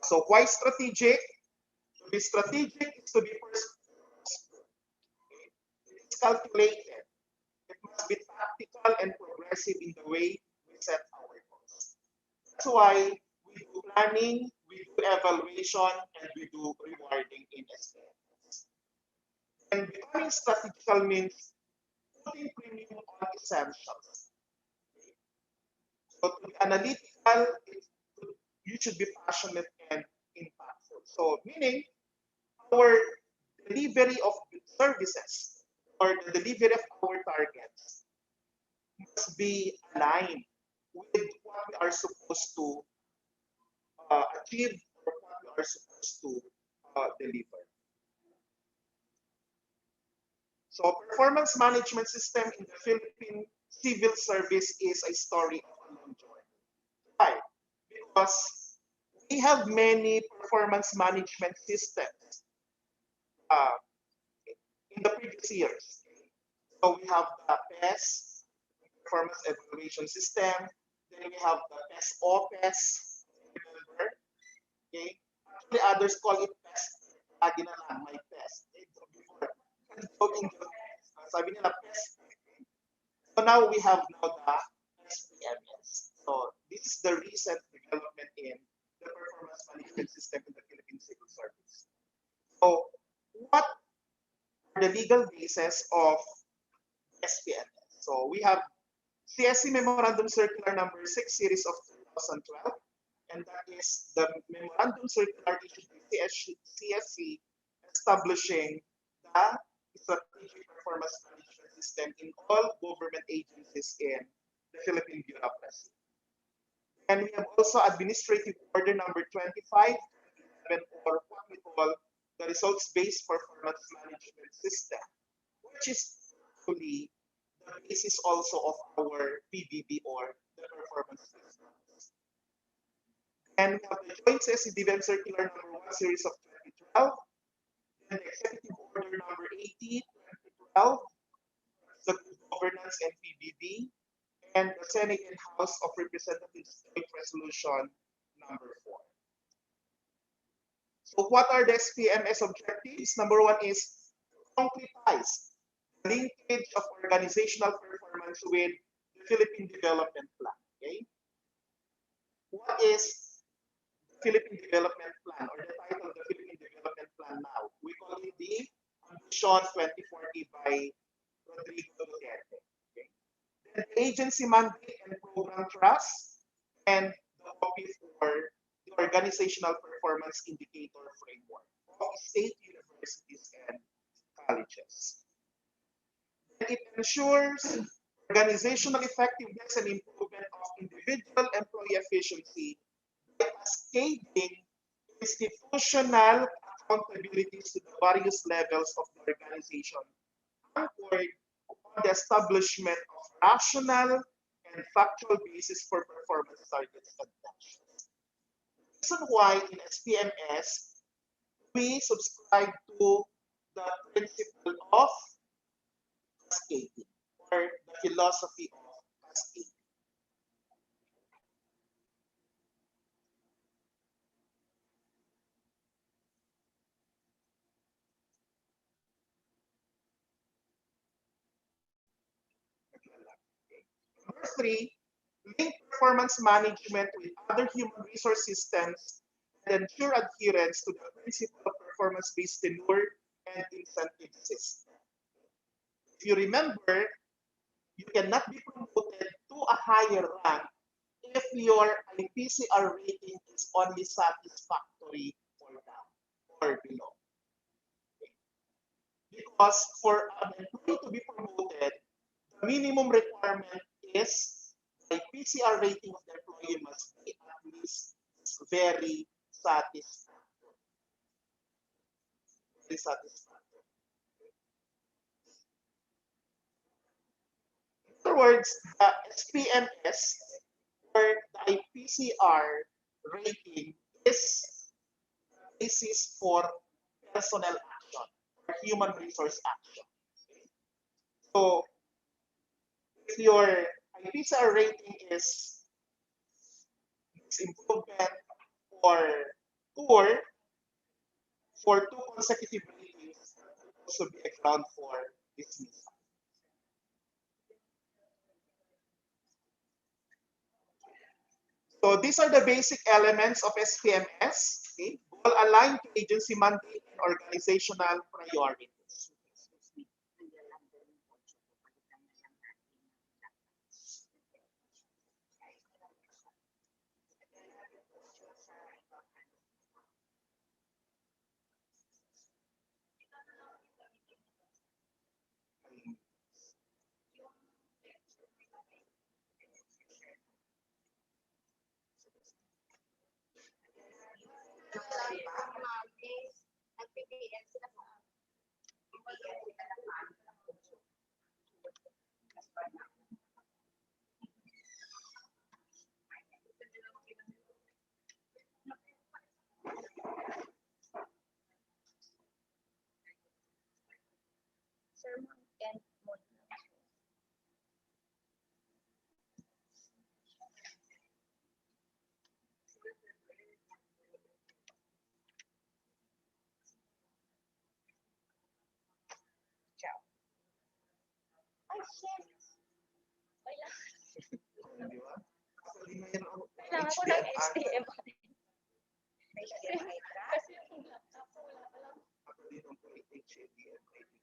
So why strategic? To be strategic is to be first. It's calculated. It must be tactical and progressive in the way we set our goals. That's why we do planning, we do evaluation, and we do rewarding in SPMS. And becoming strategical means putting premium on essentials. So to be analytical, you should be passionate and impactful. So meaning our delivery of services or the delivery of our targets must be aligned with what we are supposed to achieve or what we are supposed to deliver. So performance management system in the Philippine civil service is a story of a long journey. Why? Because we have many performance management systems uh, in the previous years. So we have the PES, performance evaluation system. Then we have the PES-OPES, remember? Okay. Actually, others call it PES. Lagi na lang, may PES. Okay. So before, joking, sabi nila PES. So now we have now the SPMS. So this is the recent development in the performance management system in the Philippine Civil Service. So what are the legal basis of SPMS? So we have CSC Memorandum Circular number 6 series of 2012, and that is the Memorandum Circular issued by CSC establishing the strategic performance management system in all government agencies in the Philippine bureaucracy. And we have also Administrative Order number 25, or what we call the results-based performance management system, which is actually the basis also of our PBB or the performance system. And we have the Joint CSC Event Circular number 1 series of 2012, and the Executive Order number 80, 2012, the Good Governance and PBB, and the Senate and House of Representatives Joint Resolution number 4. So what are the SPMS objectives? Number 1 is concretize the linkage of organizational performance with the Philippine Development Plan. Okay? What is the Philippine Development Plan, or the title of the Philippine Development Plan now? We call it the Ambition 2040 by Rodrigo Duterte. Okay? The agency mandate and program trust, and the office for the organizational performance indicator framework of state universities and colleges. And it ensures organizational effectiveness and improvement of individual employee efficiency by cascading institutional accountabilities to the various levels of the organization, anchored on the establishment of rational and factual basis for performance targets and actions. The reason why in SPMS we subscribe to the principle of cascading, or the philosophy of cascading. Number 3, link performance management with other human resource systems and ensure adherence to the principle of performance-based tenure and incentive system. If you remember, you cannot be promoted to a higher rank if your IPCR rating is only satisfactory or down or below. Okay. Because for an employee to be promoted, the minimum requirement is the IPCR rating of the employee must be at least very satisfactory. Very satisfactory. In other words, the SPMS or the IPCR rating is the basis for personnel action or human resource action. So if your IPCR rating is improvement or or for 2 consecutive readings could also be a ground for dismissal. So these are the basic elements of SPMS, okay? Goal aligned to agency mandate and organizational priorities. Di ba? Actually, mayroong Kailangan ko ng HDMI. SPMS. Ako din ang HDMI.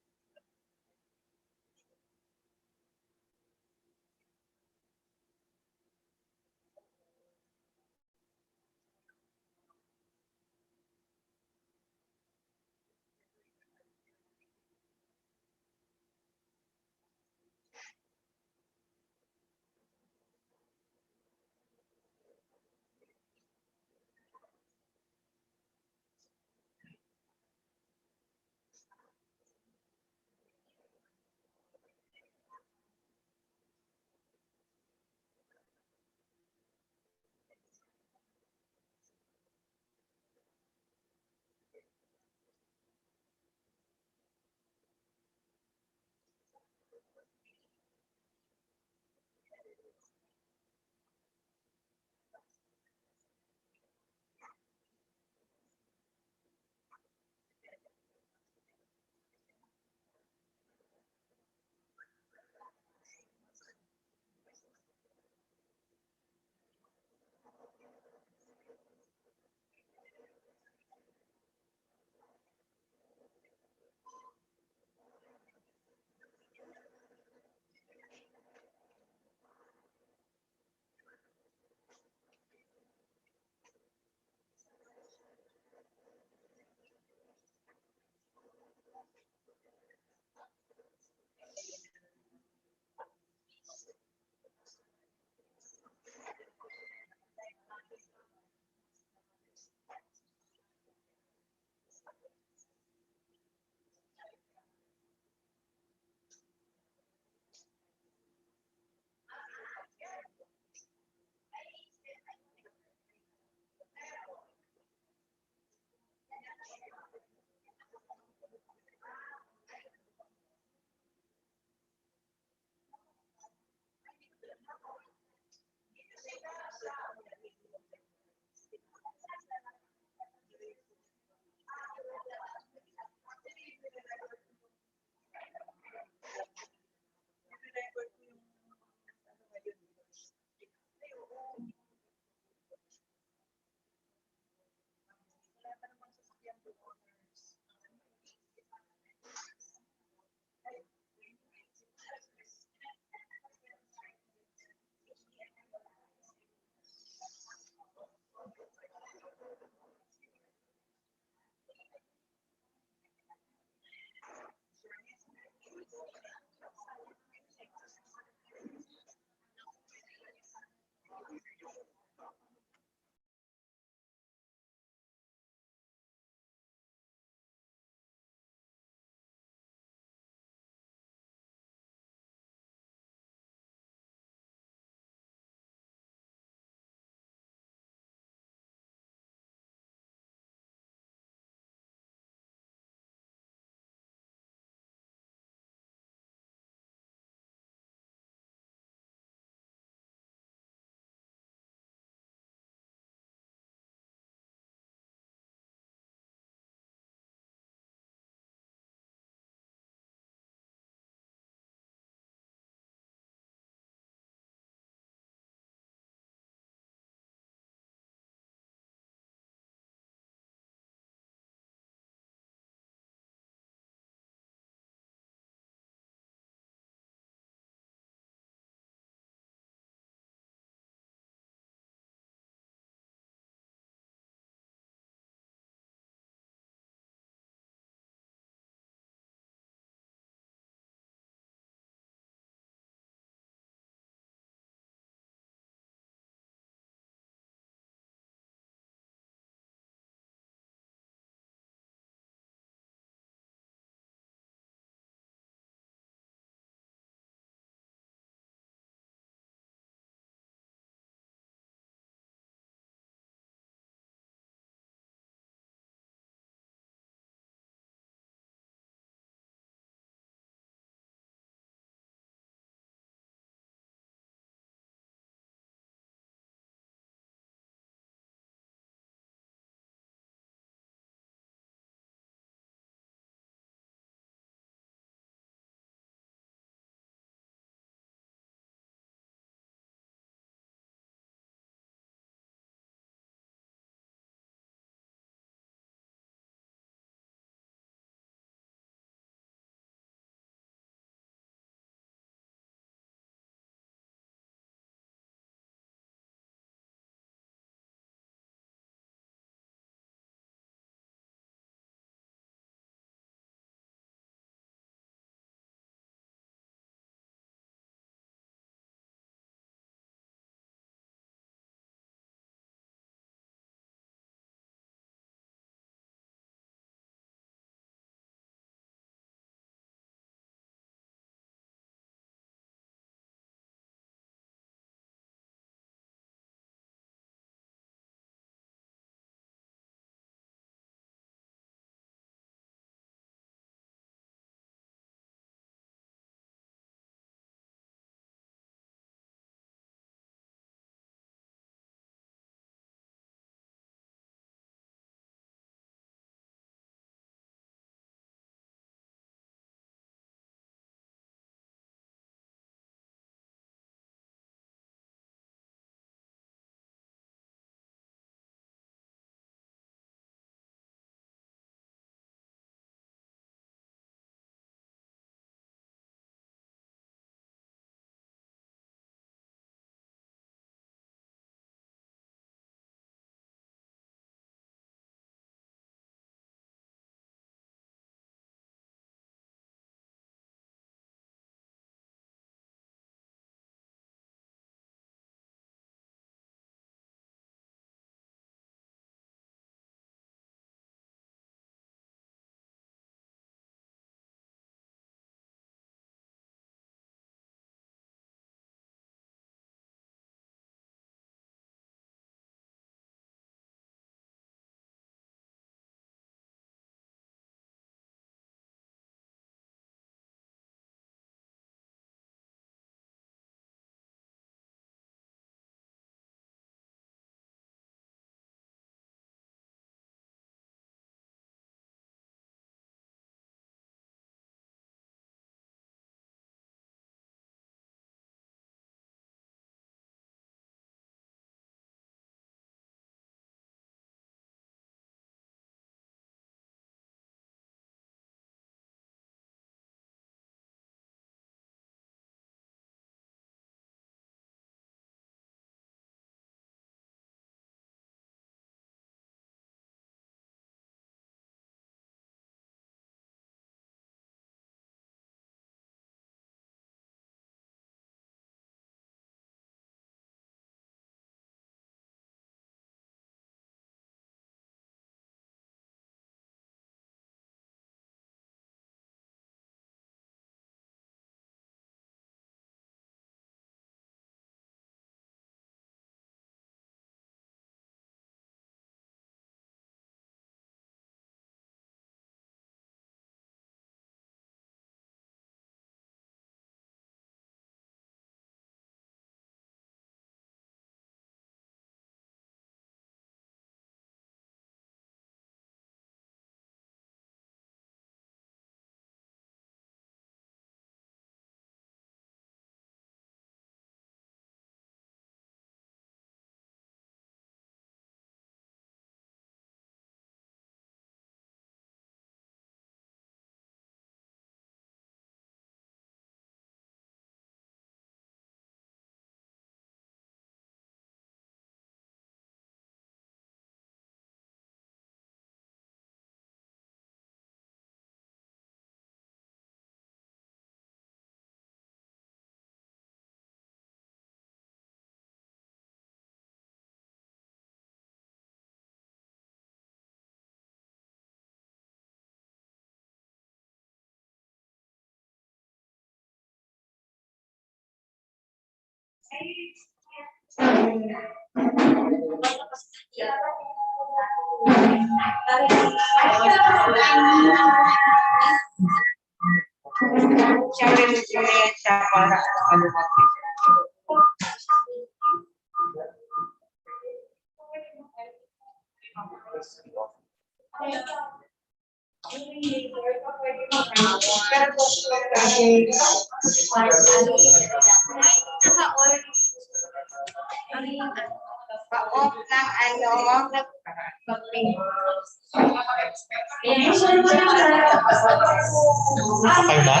Okay na?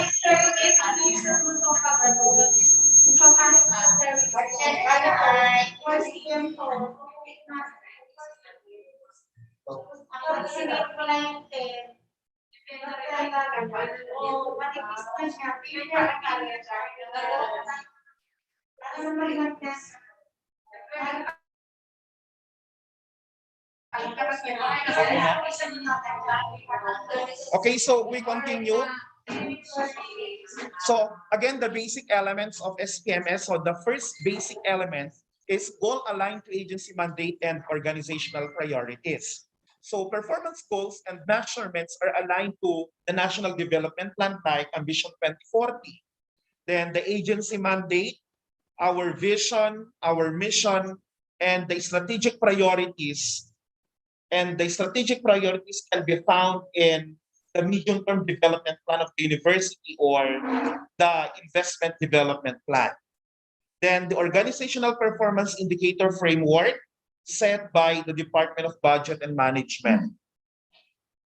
Okay na? Okay, so we continue. So again, the basic elements of SPMS. So the first basic element is goal aligned to agency mandate and organizational priorities. So performance goals and measurements are aligned to the National Development Plan like Ambition 2040. Then the agency mandate, our vision, our mission, and the strategic priorities. And the strategic priorities can be found in the medium-term development plan of the university or the investment development plan. Then the organizational performance indicator framework set by the Department of Budget and Management.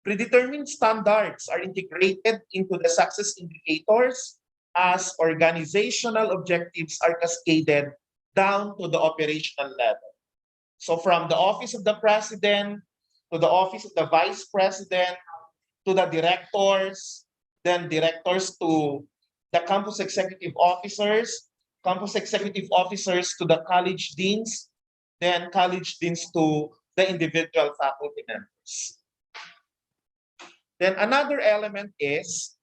Predetermined standards are integrated into the success indicators as organizational objectives are cascaded down to the operational level. So from the office of the president to the office of the vice president to the directors, then directors to the campus executive officers to the college deans, then college deans to the individual faculty members. Then another element is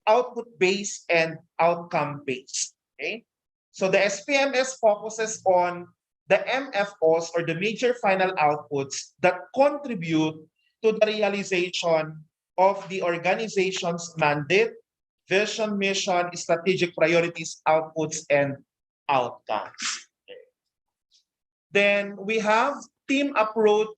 output-based and outcome-based. Okay? So the SPMS focuses on the MFOs or the major final outputs that contribute to the realization of the organization's mandate, vision, mission, strategic priorities, outputs, and outcomes. Okay. Then we have team approach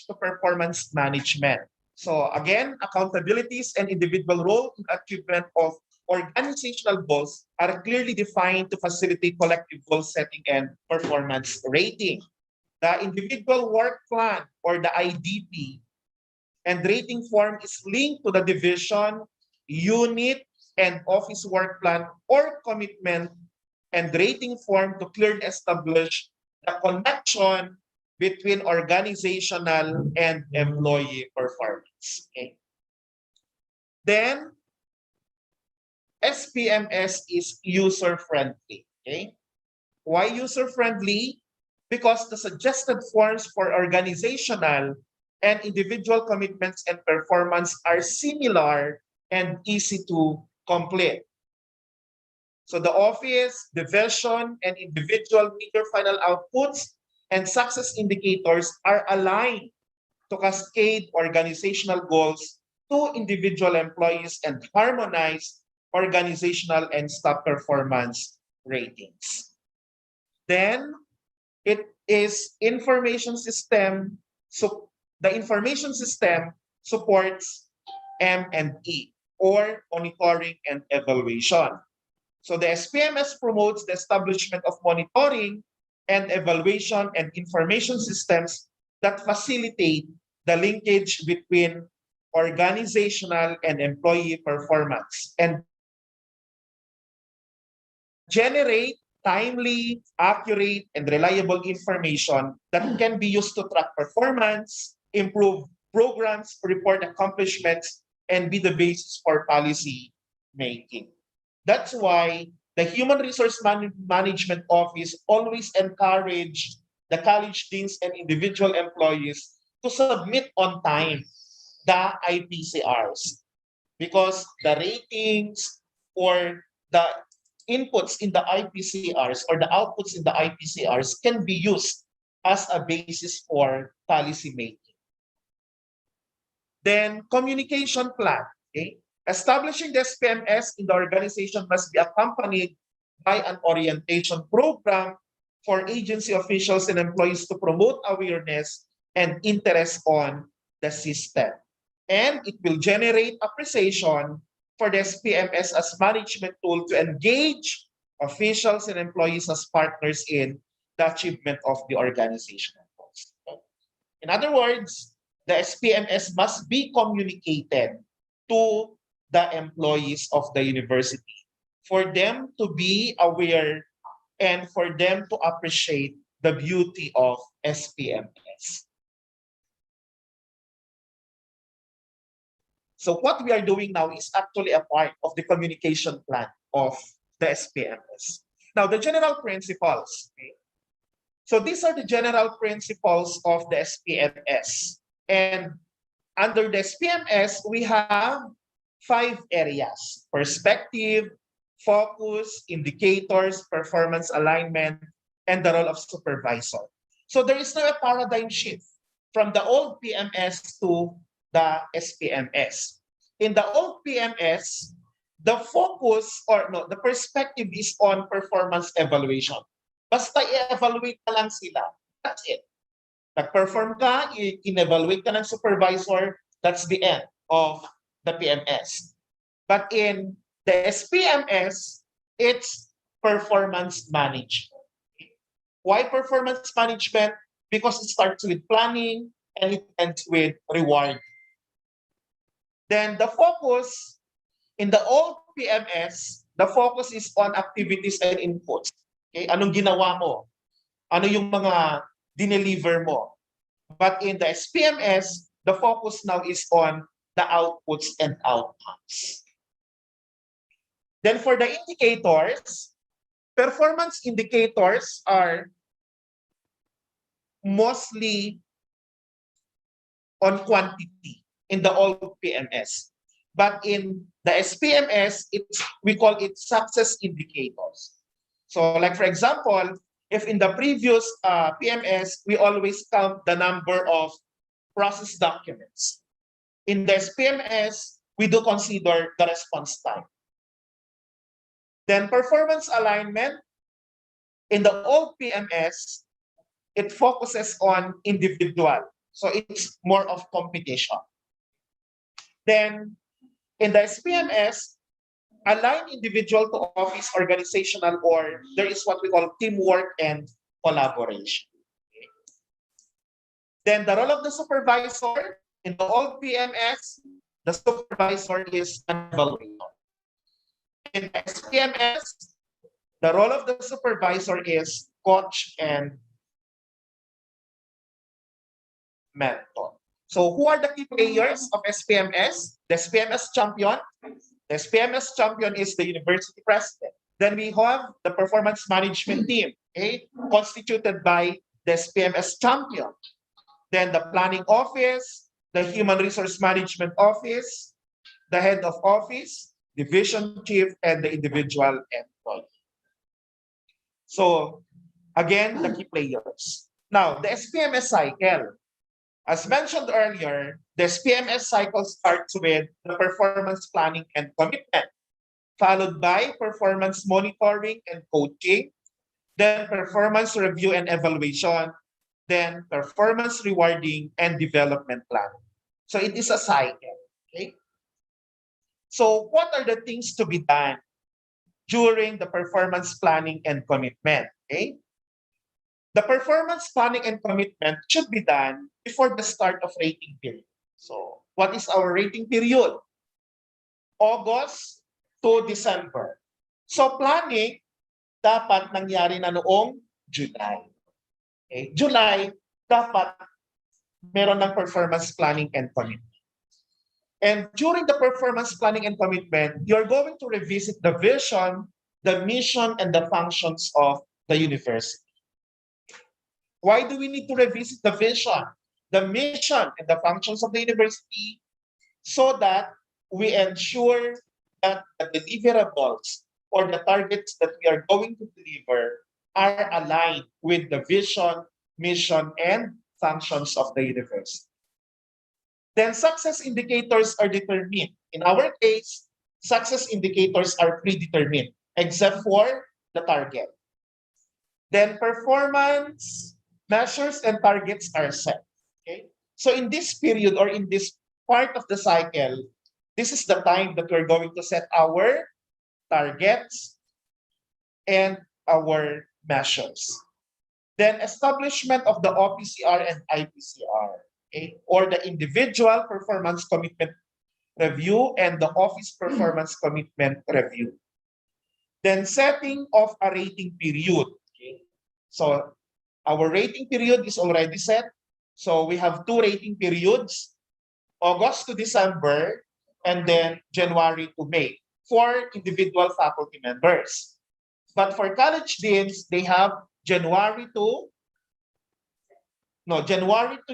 to performance management. So again, accountabilities and individual role in achievement of organizational goals are clearly defined to facilitate collective goal setting and performance rating. The individual work plan or the IDP and rating form is linked to the division, unit, and office work plan or commitment and rating form to clearly establish the connection between organizational and employee performance. Okay. Then, SPMS is user-friendly. Okay. Why user-friendly? Because the suggested forms for organizational and individual commitments and performance are similar and easy to complete. So the office, the vision, and individual major final outputs and success indicators are aligned to cascade organizational goals to individual employees and harmonize organizational and staff performance ratings. Then it is information system. So the information system supports M&E or monitoring and evaluation. So the SPMS promotes the establishment of monitoring and evaluation and information systems that facilitate the linkage between organizational and employee performance and generate timely, accurate, and reliable information that can be used to track performance, improve programs, report accomplishments, and be the basis for policy making. That's why the Human Resource Management Office always encourage the college deans and individual employees to submit on time the IPCRs, because the ratings or the inputs in the IPCRs or the outputs in the IPCRs can be used as a basis for policy making. Then communication plan. Okay? Establishing the SPMS in the organization must be accompanied by an orientation program for agency officials and employees to promote awareness and interest on the system. And it will generate appreciation for the SPMS as management tool to engage officials and employees as partners in the achievement of the organizational goals. In other words, the SPMS must be communicated to the employees of the university for them to be aware and for them to appreciate the beauty of SPMS. So what we are doing now is actually a part of the communication plan of the SPMS. Now, the general principles. Okay? So these are the general principles of the SPMS. And under the SPMS, we have 5 areas: perspective, focus, indicators, performance alignment, and the role of supervisor. So there is now a paradigm shift from the old PMS to the SPMS. In the old PMS, the focus or no, the perspective is on performance evaluation. Basta i-evaluate na lang sila. That's it. Nag-perform ka, in-evaluate ka ng supervisor, that's the end of the PMS. But in the SPMS, it's performance management. Why performance management? Because it starts with planning and it ends with reward. Then the focus in the old PMS, the focus is on activities and inputs. Okay? Anong ginawa mo? Ano yung mga dineliver mo? But in the SPMS, the focus now is on the outputs and outcomes. Then for the indicators, performance indicators are mostly on quantity in the old PMS. But in the SPMS, we call it success indicators. So like for example, if in the previous PMS, we always count the number of process documents. In the SPMS, we do consider the response time. Then performance alignment, in the old PMS, it focuses on individual. So it's more of competition. Then in the SPMS, align individual to office organizational, or there is what we call teamwork and collaboration. Okay. Then the role of the supervisor in the old PMS, the supervisor is an evaluator. In the SPMS, the role of the supervisor is coach and mentor. So who are the key players of SPMS? The SPMS champion. The SPMS champion is the university president. Then we have the performance management team, okay, constituted by the SPMS champion. Then the planning office, the human resource management office, the head of office, division chief, and the individual employee. So again, the key players. Now, the SPMS cycle. As mentioned earlier, the SPMS cycle starts with the performance planning and commitment, followed by performance monitoring and coaching, then performance review and evaluation, then performance rewarding and development planning. So it is a cycle. Okay? So what are the things to be done during the performance planning and commitment? Okay? The performance planning and commitment should be done before the start of rating period. So what is our rating period? August to December. So planning dapat nangyari na noong July. Okay? July, dapat meron ng performance planning and commitment. And during the performance planning and commitment, you're going to revisit the vision, the mission, and the functions of the university. Why do we need to revisit the vision, the mission, and the functions of the university? so that we ensure that the deliverables or the targets that we are going to deliver are aligned with the vision, mission, and functions of the university. Then success indicators are determined. In our case, success indicators are predetermined, except for the target. Then performance measures and targets are set. Okay. So in this period or in this part of the cycle, this is the time that we're going to set our targets and our measures. Then establishment of the OPCR and IPCR, okay, or the individual performance commitment review and the office performance commitment review. Then setting of a rating period. Okay. So our rating period is already set. So we have two rating periods, August to December, and then January to May for individual faculty members. But for college deans, they have January to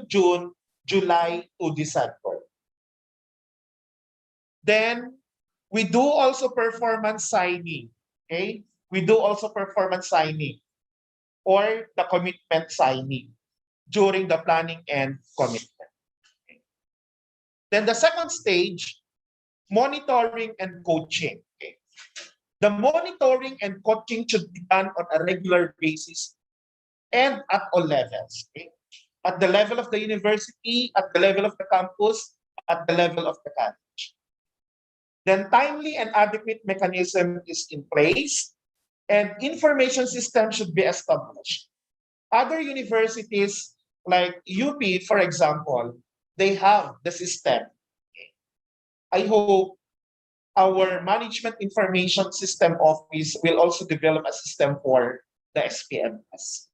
June, July to December. Then we do also performance signing. Okay? We do also performance signing or the commitment signing during the planning and commitment. Okay. Then the second stage, monitoring and coaching. Okay. The monitoring and coaching should be done on a regular basis and at all levels. Okay? At the level of the university, at the level of the campus, at the level of the college. Then timely and adequate mechanism is in place and information system should be established. Other universities like UP, for example, they have the system. I hope our Management Information System Office will also develop a system for the SPMS.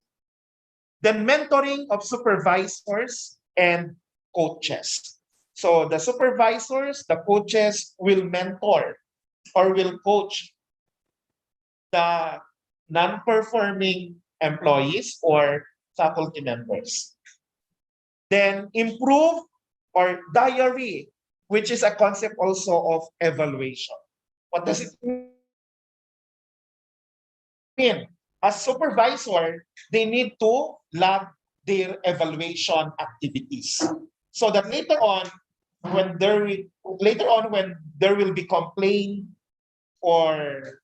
Then mentoring of supervisors and coaches. So the supervisors, the coaches will mentor or will coach the non-performing employees or faculty members. Then improve or diary, which is a concept also of evaluation. What does it mean? As supervisor, they need to log their evaluation activities so that later on when there will be complaint or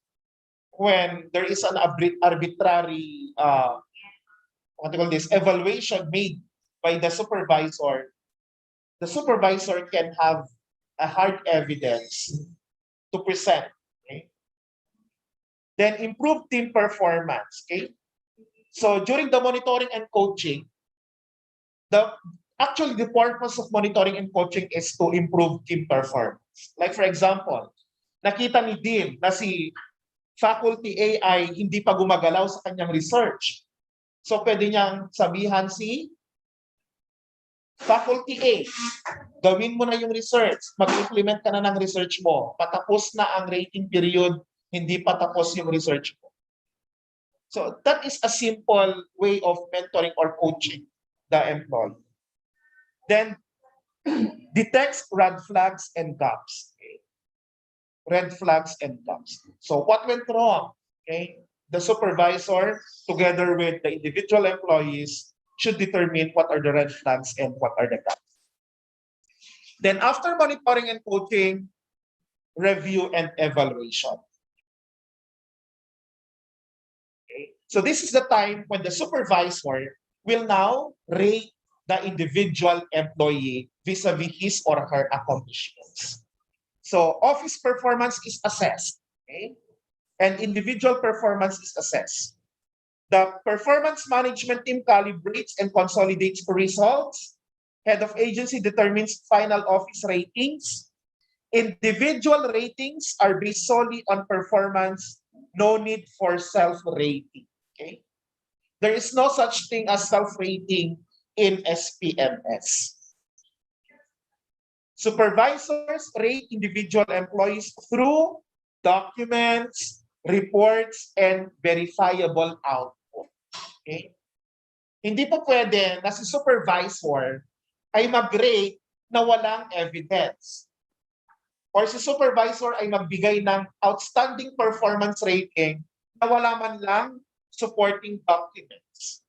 when there is an arbitrary what do you call this evaluation made by the supervisor can have a hard evidence to present. Okay? Then improve team performance. Okay, so during the monitoring and coaching, actually the purpose of monitoring and coaching is to improve team performance. Like for example, nakita ni Dean na si faculty A ay hindi pa gumagalaw sa kanyang research. So pwede niyang sabihan si faculty A, gawin mo na yung research, mag-implement ka na ng research mo, patapos na ang rating period, hindi pa tapos yung research mo. So that is a simple way of mentoring or coaching the employee. Then detects red flags and gaps. Okay? Red flags and gaps. So what went wrong? Okay? The supervisor, together with the individual employees, should determine what are the red flags and what are the gaps. Then after monitoring and coaching, review and evaluation. Okay? So this is the time when the supervisor will now rate the individual employee vis-a-vis his or her accomplishments. So office performance is assessed, okay? And individual performance is assessed. The performance management team calibrates and consolidates results. Head of agency determines final office ratings. Individual ratings are based solely on performance, no need for self-rating. Okay? There is no such thing as self-rating in SPMS. Supervisors rate individual employees through documents, reports, and verifiable output. Okay? Hindi po pwede na si supervisor ay mag-rate na walang evidence. or si supervisor ay magbigay ng outstanding performance rating na wala man lang supporting documents.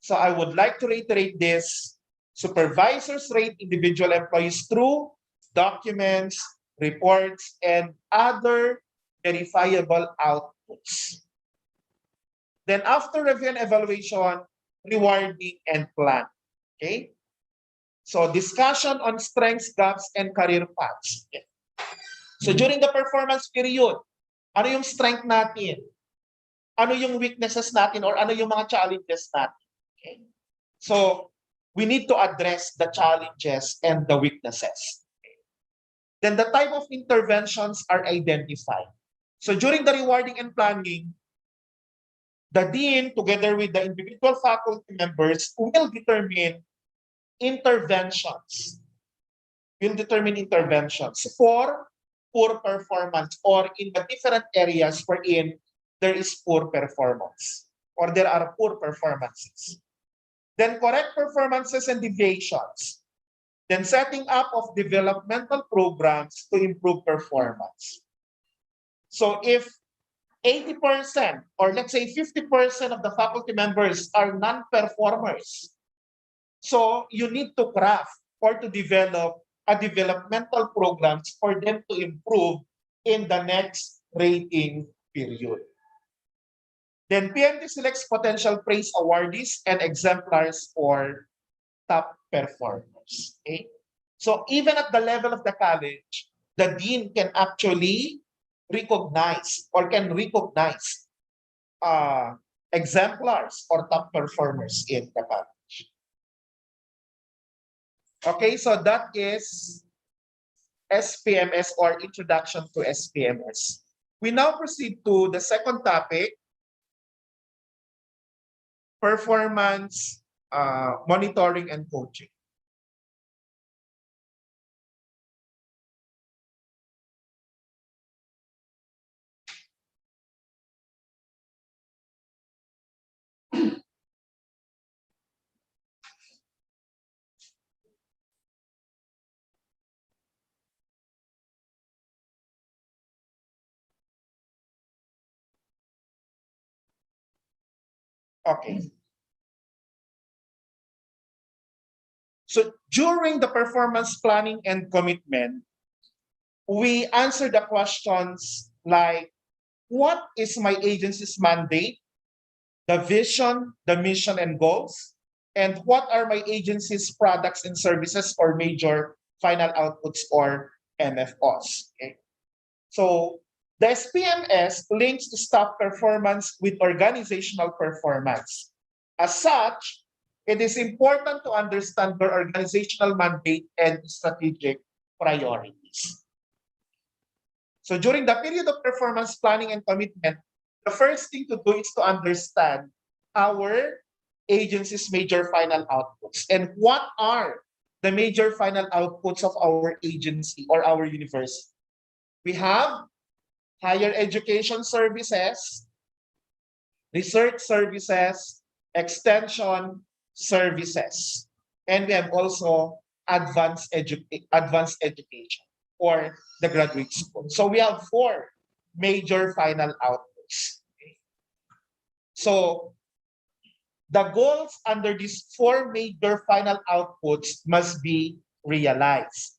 So I would like to reiterate this. Supervisors rate individual employees through documents, reports, and other verifiable outputs. Then after review and evaluation, rewarding and plan. Okay? So discussion on strengths, gaps, and career paths. Okay. So during the performance period, ano yung strength natin? Ano yung weaknesses natin or ano yung mga challenges natin? Okay? So we need to address the challenges and the weaknesses. Okay. Then the type of interventions are identified. So during the rewarding and planning, the dean, together with the individual faculty members, will determine interventions. For poor performance or in the different areas wherein there is poor performance or there are poor performances. Then correct performances and deviations. Then setting up of developmental programs to improve performance. So if 80% or let's say 50% of the faculty members are non-performers, so you need to craft or to develop a developmental programs for them to improve in the next rating period. Then PMT selects potential praise awardees and exemplars for top performers. Okay? So even at the level of the college, the dean can actually recognize or can recognize exemplars or top performers in the college. Okay, so that is SPMS or Introduction to SPMS. We now proceed to the second topic, performance monitoring and coaching. Okay. So during the performance planning and commitment, we answer the questions like, what is my agency's mandate, the vision, the mission and goals, and what are my agency's products and services or major final outputs or MFOs. Okay? So the SPMS links to staff performance with organizational performance. As such, it is important to understand their organizational mandate and strategic priorities. So during the period of performance planning and commitment, the first thing to do is to understand our agency's major final outputs and what are the major final outputs of our agency or our university. We have higher education services, research services, extension services, and we have also advanced education or the graduate school. So we have 4 major final outputs. Okay. So the goals under these 4 major final outputs must be realized.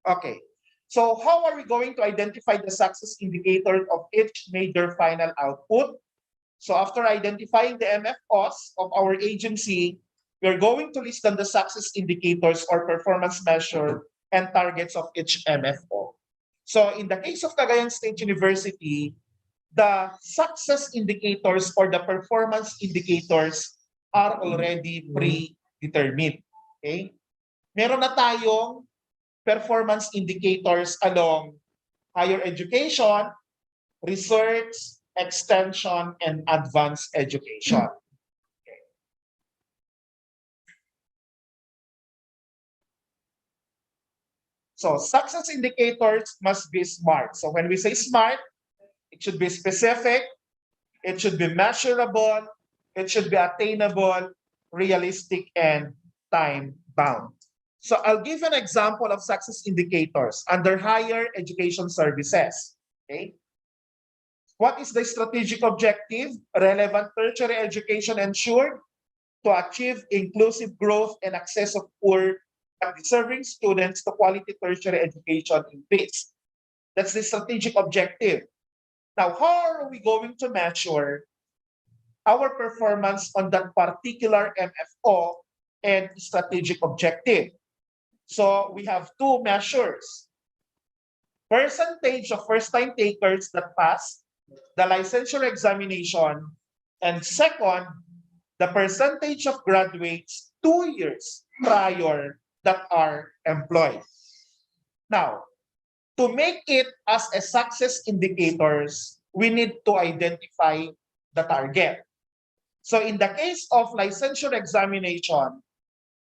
Okay, so how are we going to identify the success indicator of each major final output? So after identifying the MFOs of our agency, we're going to list down the success indicators or performance measure and targets of each MFO. So in the case of Cagayan State University, the success indicators or the performance indicators are already predetermined. Okay? Meron na tayong performance indicators along higher education, research, extension, and advanced education. Okay. So success indicators must be SMART. So when we say SMART, it should be specific, It should be measurable, it should be attainable, realistic, and time-bound. So I'll give an example of success indicators under higher education services. Okay. What is the strategic objective? Relevant tertiary education ensured to achieve inclusive growth and access of poor but deserving students to quality tertiary education increase. That's the strategic objective. Now, how are we going to measure our performance on that particular MFO and strategic objective? So we have two measures. Percentage of first-time takers that pass the licensure examination, and second, the percentage of graduates 2 years prior that are employed. Now, to make it as a success indicators, we need to identify the target. So in the case of licensure examination,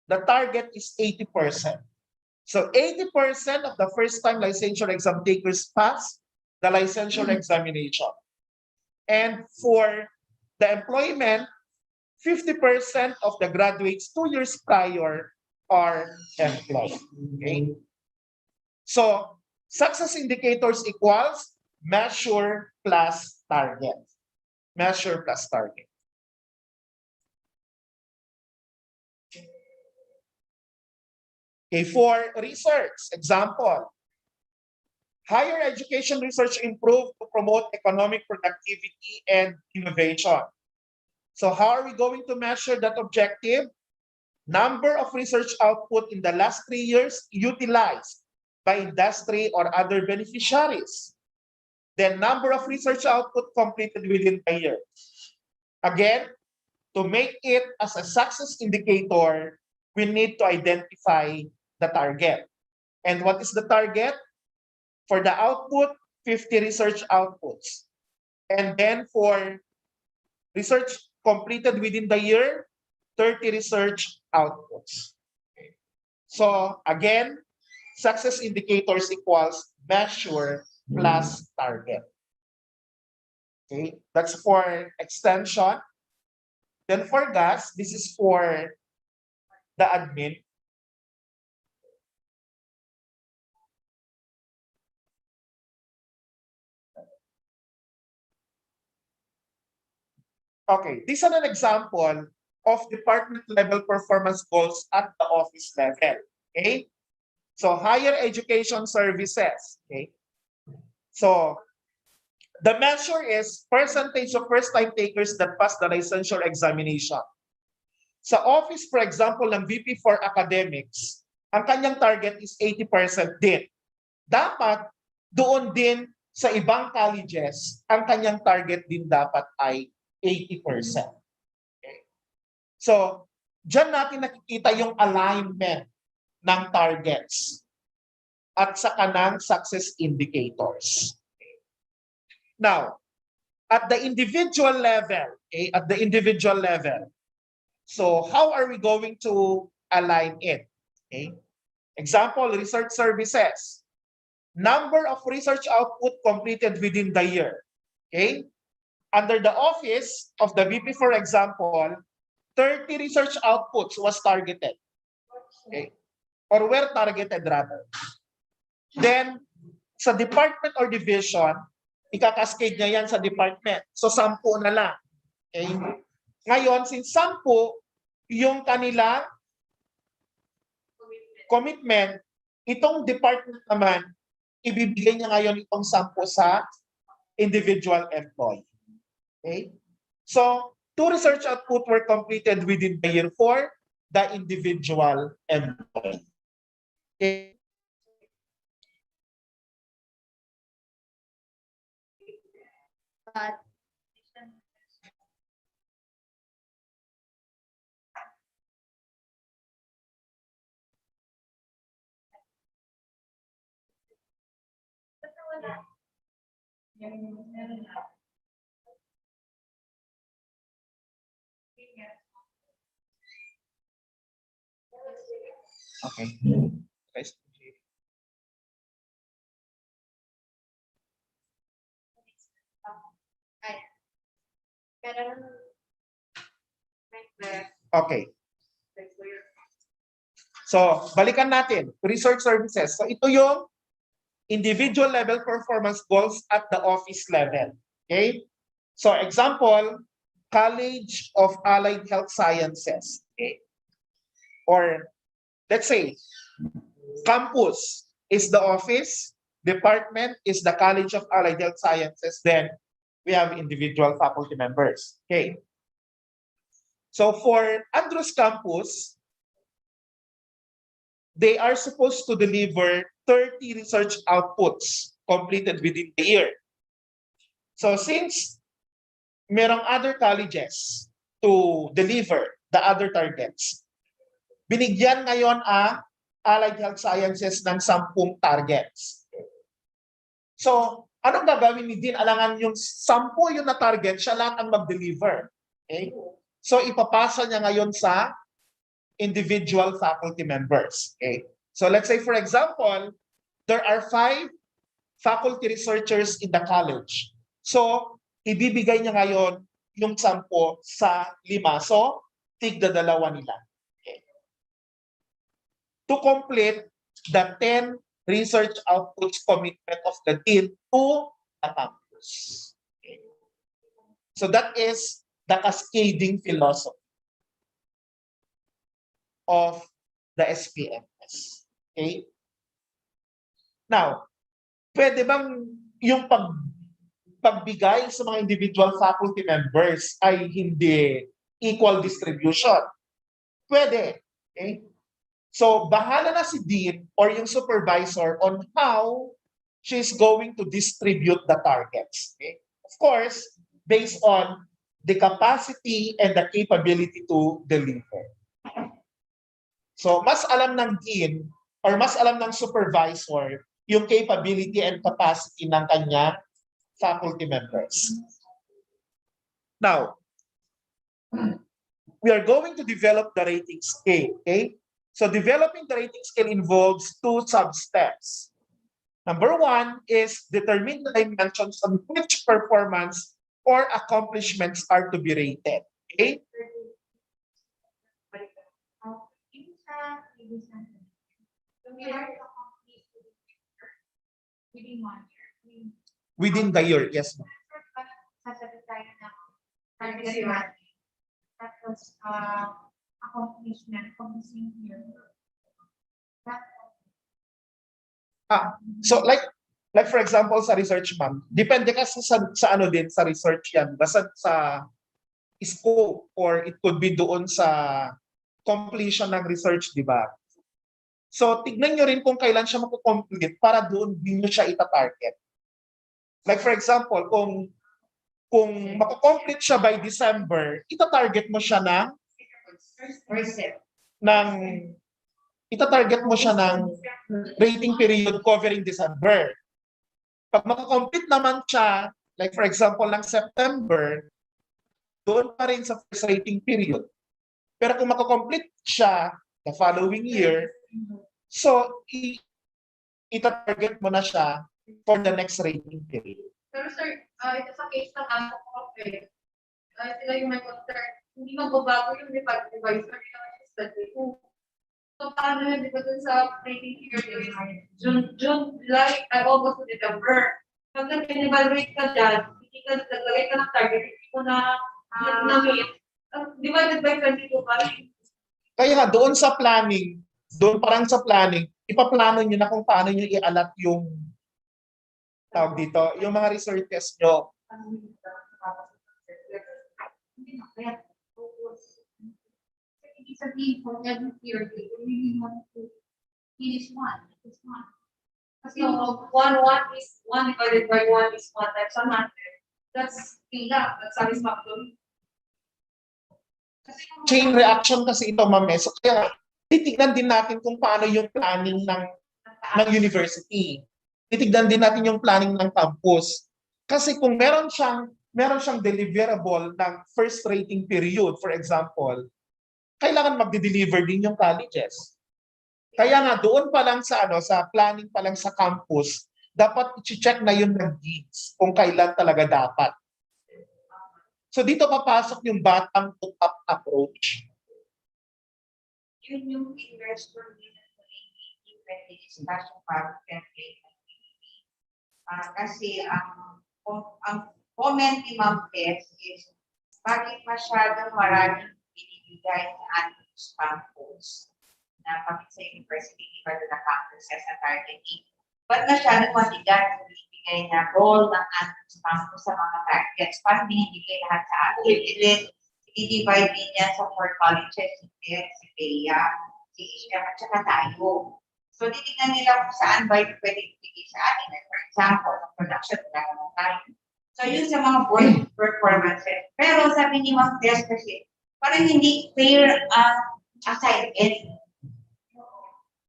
the target is 80%. So 80% of the first-time licensure exam takers pass the licensure examination. And for the employment, 50% of the graduates 2 years prior are employed. Okay? So success indicators equals measure plus target. Measure plus target. Okay, for research, example, higher education research improved to promote economic productivity and innovation. So how are we going to measure that objective? Number of research output in the last 3 years utilized by industry or other beneficiaries. Then number of research output completed within a year. Again, to make it as a success indicator, we need to identify the target. And what is the target? For the output, 50 research outputs. And then for research completed within the year, 30 research outputs. So again, success indicators equals measure plus target. Okay, that's for extension. Then for gas, this is for the admin. Okay, this is an example of department level performance goals at the office level. Okay, so higher education services. Okay, so the measure is percentage of first-time takers that pass the licensure examination. Sa office, for example, ng VP for Academics, ang kanyang target is 80% din. Dapat doon din sa ibang colleges, ang kanyang target din dapat ay 80%. Okay. So, dyan natin nakikita yung alignment ng targets at sa kanang success indicators. Now, at the individual level, okay, at the individual level, so how are we going to align it? Okay. Example, research services. Number of research output completed within the year. Okay. Under the office of the VP, for example, 30 research outputs was targeted. Okay. Or were targeted rather. Then, sa department or division, ikakascade niya yan sa department. So, 10 na lang. Okay. Ngayon, since 10, yung kanila commitment, itong department naman, ibibigay niya ngayon itong 10 sa individual employee. Okay? So, 2 research output were completed within the year for the individual employee. Okay? Okay. Okay. So, balikan natin. Research services. So, ito yung individual level performance goals at the office level. Okay? So, example, College of Allied Health Sciences. Okay? Or, let's say, campus is the office, department is the College of Allied Health Sciences, then we have individual faculty members. Okay. So for Andrews campus, they are supposed to deliver 30 research outputs completed within the year. So since merong other colleges to deliver the other targets, binigyan ngayon ang Allied Health Sciences ng 10 targets. So, anong gagawin ni Dean? Alangan yung 10 yung na target, siya lang ang mag-deliver. Okay? So, ipapasa niya ngayon sa individual faculty members. Okay? So, let's say for example, there are 5 faculty researchers in the college. So, ibibigay niya ngayon yung 10 sa 5. So, tigda-2 nila. Okay? To complete the 10 research outputs commitment of the dean to the campus. Okay. So that is the cascading philosophy of the SPMS. Okay? Now, pwede bang yung pagbigay sa mga individual faculty members ay hindi equal distribution? Pwede. Okay? So, bahala na si Dean or yung supervisor on how she's going to distribute the targets. Okay? Of course, based on the capacity and the capability to deliver. So, mas alam ng Dean or mas alam ng supervisor yung capability and capacity ng kanya faculty members. Now, we are going to develop the rating scale. Okay? So developing the rating scale involves 2 sub-steps. Number 1 is determine the dimensions on which performance or accomplishments are to be rated. Okay? Within the year, yes. So like for example sa research ma'am, depende kasi sa ano din sa research yan, basta sa scope or it could be doon sa completion ng research, di ba? So tignan nyo rin kung kailan siya mako-complete para doon din nyo siya ita-target. Like for example, kung mako-complete siya by December, ita-target mo siya ng ita-target mo siya ng rating period covering December. Pag makakomplete naman siya, like for example, ng September, doon pa rin sa first rating period. Pero kung makakomplete siya the following year, so ita-target mo na siya for the next rating period. Pero sir, ito sa case ng aso ko, sila yung may concern, hindi magbabago yung advisor nila yung study. So, paano yun? Di ba dun sa rating period, June, July, August to December. Pag nag-evaluate ka dyan, hindi ka naglagay ka ng target, hindi mo na-meet. Divided by 22 pa rin. Kaya nga, doon sa planning, doon parang sa planning, ipaplano nyo na kung paano nyo i-allot yung tawag dito, yung mga researches nyo. Sabihin for every period, we really want to finish one. Kasi one divided by 1 is 1 times 100. That's pila. That's satisfactory. Chain reaction kasi ito, ma'am. So kaya titignan din natin kung paano yung planning ng university. Titignan din natin yung planning ng campus. Kasi kung meron siyang deliverable ng first rating period, for example, kailangan magde-deliver din yung colleges. Kaya nga doon pa lang sa sa planning pa lang sa campus, dapat i-check na yun ng deeds kung kailan talaga dapat. So dito papasok yung bottom-to-top approach. Yun yung investor din na pwede discussion para template. Kasi ang comment ni Ma'am Tess is bakit masyadong maraming binibigay sa ating spam codes na bakit sa university di ba doon naka-access sa targeting. Ba't masyadong matigas binibigay na role ng ating spam codes sa mga targets? Paano binibigay lahat sa atin? And then, i-divide din yan sa 4 colleges, si TED, si PEA, si HM, at saka tayo. So, titignan nila kung saan ba yung pwede ibigay sa atin. Like, for example, production, wala naman tayo. So, yun sa mga board performances. Pero sabi ni Ma'am Tess kasi, parang hindi fair assignment.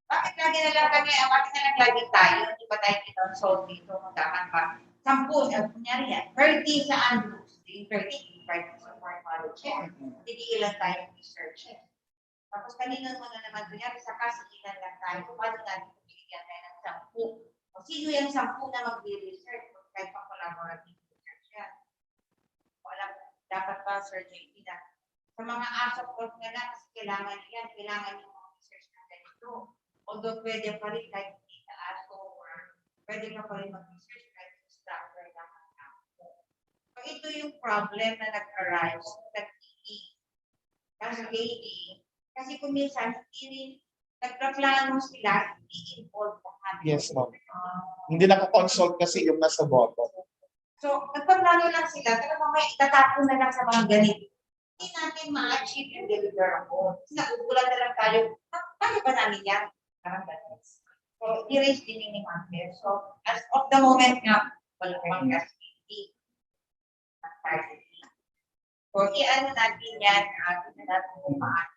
Bakit lagi na lang kami, bakit na lang lagi tayo, hindi ba tayo kinonsult dito, magkakan pa? 10, kunyari yan, 30 sa Andrews, 30 sa Fort College, hindi ilan tayo research. Tapos kanina mo na naman, kunyari sa kasikilan lang tayo, paano natin pumilihan tayo ng 10? O sino yung 10 na mag-research? Kahit pa collaborative research yan. Wala, dapat pa, Sir JP, na sa mga ASOC group nga na, kasi kailangan yan, kailangan yung mga research na ganito. Although pwede pa rin kahit hindi sa ASOC or pwede ka pa rin mag-research kahit sa structure ng ASOC. So ito yung problem na nag-arise sa TE. Kasi KD, kasi kung minsan, nagpaplano sila, i-involve lahat. Yes, ma'am. Hindi nakakonsult kasi yung nasa bottom. So, nagpaplano lang sila, pero may itatapon na lang sa mga ganito. Hindi natin ma-achieve yung deliverable. Kasi nagugulat na lang tayo, kaya ba namin yan? Parang ganun. So, i-raise din ni Mante. So, as of the moment nga, wala pang activity. So, i-ano natin yan, natin kung paano.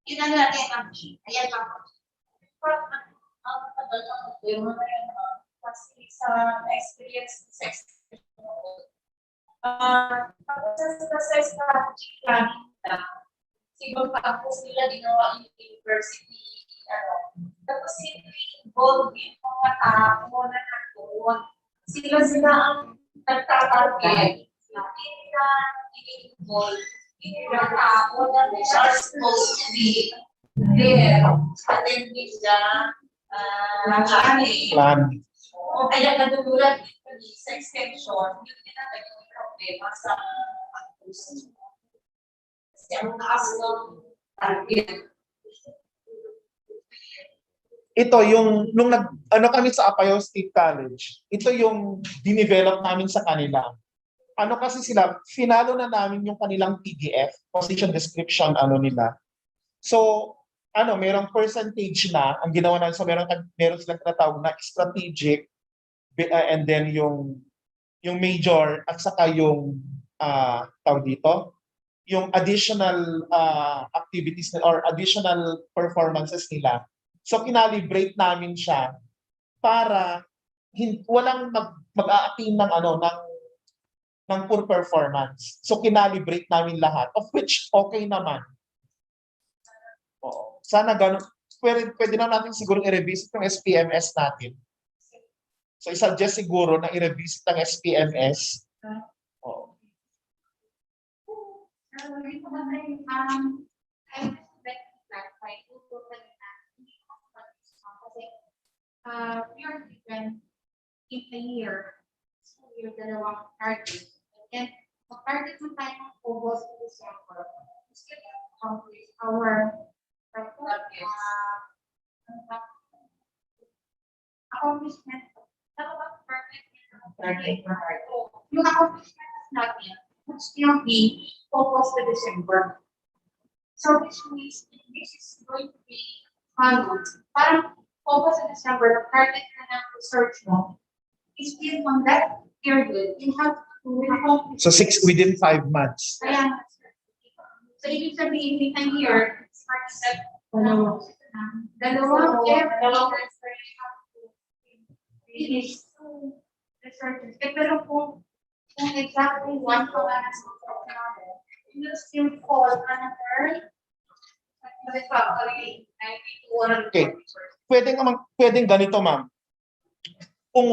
Yun ano natin ang G. Ayan lang. Kasi sa experience sa sa strategy planning na siguro tapos nila ginawa yung university tapos involved yung mga tao na nandoon sila ang nagtatarget hindi nila i-involve yung mga tao na are supposed to be there attending the Plan. o kaya naduluran dito sa extension, yun din ang naging problema sa campus. Kasi ang taas ng target. Ito yung, nung kami sa Apayao State College, ito yung dinevelop namin sa kanila. Ano kasi sila, finalo na namin yung kanilang PDF, position description, nila. So, merong percentage na, ang ginawa namin, so meron silang tinatawag na strategic, and then yung major, at saka yung, tawag dito, yung additional activities or additional performances nila. So, kinalibrate namin siya para walang mag-a-attain ng poor performance. So, kinalibrate namin lahat, of which okay naman. Oo. Sana gano'n. Pwede na natin siguro i-revisit yung SPMS natin. So, i-suggest siguro na i-revisit ang SPMS. Oo. Pure different in a year. So, you're dalawang target. And the target mo tayo ng August to December. It's going to accomplish our accomplishment. Yung accomplishment natin would still be August to December. So this means this is going to be followed. Parang August to December, the target na ng research mo is still on that period. You have to accomplish. So, within 5 months. Kaya, so ibig sabihin, in a year, it's hard to set dalawang finish two researches. Pero kung exactly one class you still fall under Okay. Pwedeng ganito, ma'am. Kung